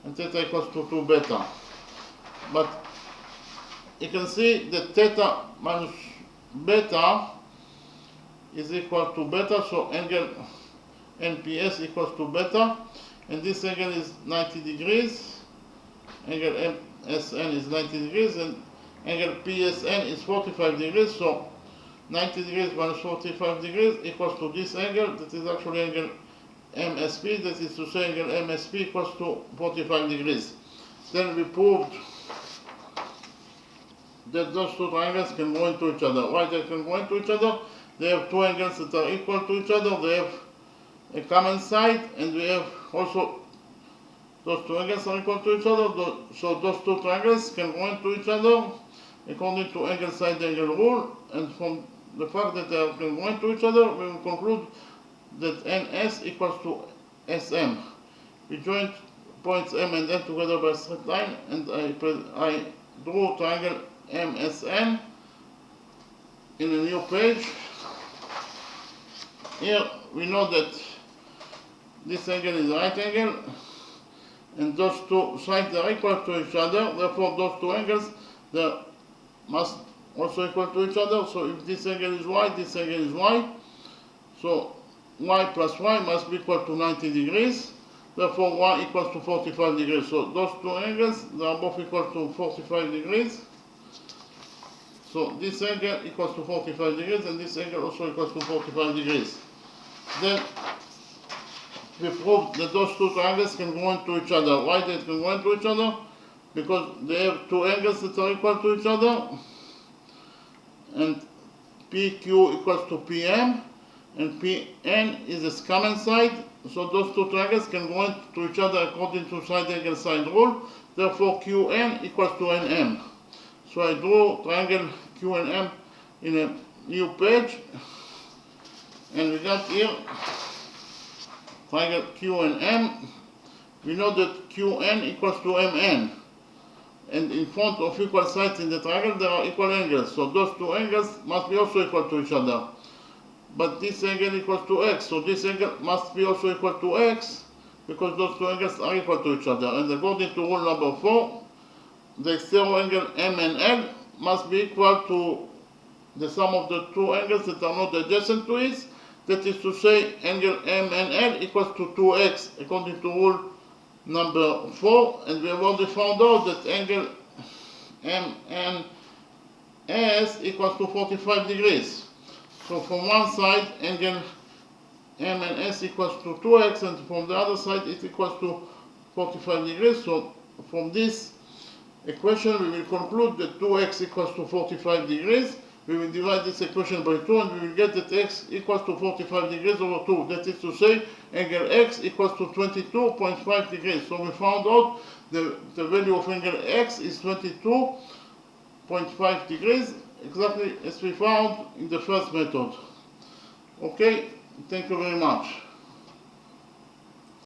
and theta equals to 2 beta. But you can see that theta minus beta is equal to beta, so angle NPS equals to beta, and this angle is 90 degrees, angle MSN is 90 degrees, and angle PSN is 45 degrees, so 90 degrees minus 45 degrees equals to this angle, that is actually angle MSP, that is to say angle MSP equals to 45 degrees. Then we proved that those two triangles can go into each other. Why they can go into each other? They have two angles that are equal to each other, they have a common side, and we have also those two angles are equal to each other, so those two triangles can go into each other according to angle side angle rule, and from the fact that they can go into each other, we will conclude that NS equals to SM. We joined points M and N together by a straight line, and I drew triangle MSN in a new page. Here we know that this angle is a right angle, and those two sides are equal to each other, therefore those two angles they must also equal to each other. So if this angle is y, this angle is y, so y plus y must be equal to 90 degrees, therefore y equals to 45 degrees. So those two angles, they are both equal to 45 degrees. So this angle equals to 45 degrees and this angle also equals to 45 degrees. Then we proved that those two triangles can go into each other. Why they can go into each other? Because they have two angles that are equal to each other, and PQ equals to PM, and PN is a common side, so those two triangles can go into each other according to side angle side rule. Therefore QN equals to NM. So I draw triangle Q and M in a new page, and we got here triangle Q and M. We know that QN equals to MN, and in front of equal sides in the triangle there are equal angles, so those two angles must be also equal to each other. But this angle equals to x, so this angle must be also equal to x, because those two angles are equal to each other. And according to rule number 4, the exterior angle M and L must be equal to the sum of the two angles that are not adjacent to it. That is to say, angle M and L equals to 2x, according to rule number 4. And we have already found out that angle M and S equals to 45 degrees. So from one side, angle M and S equals to 2x, and from the other side it equals to 45 degrees. So from this equation we will conclude that 2x equals to 45 degrees. We will divide this equation by 2, and we will get that x equals to 45 degrees over 2. That is to say, angle x equals to 22.5 degrees. So we found out the value of angle x is 22.5 degrees, exactly as we found in the first method. Okay, thank you very much.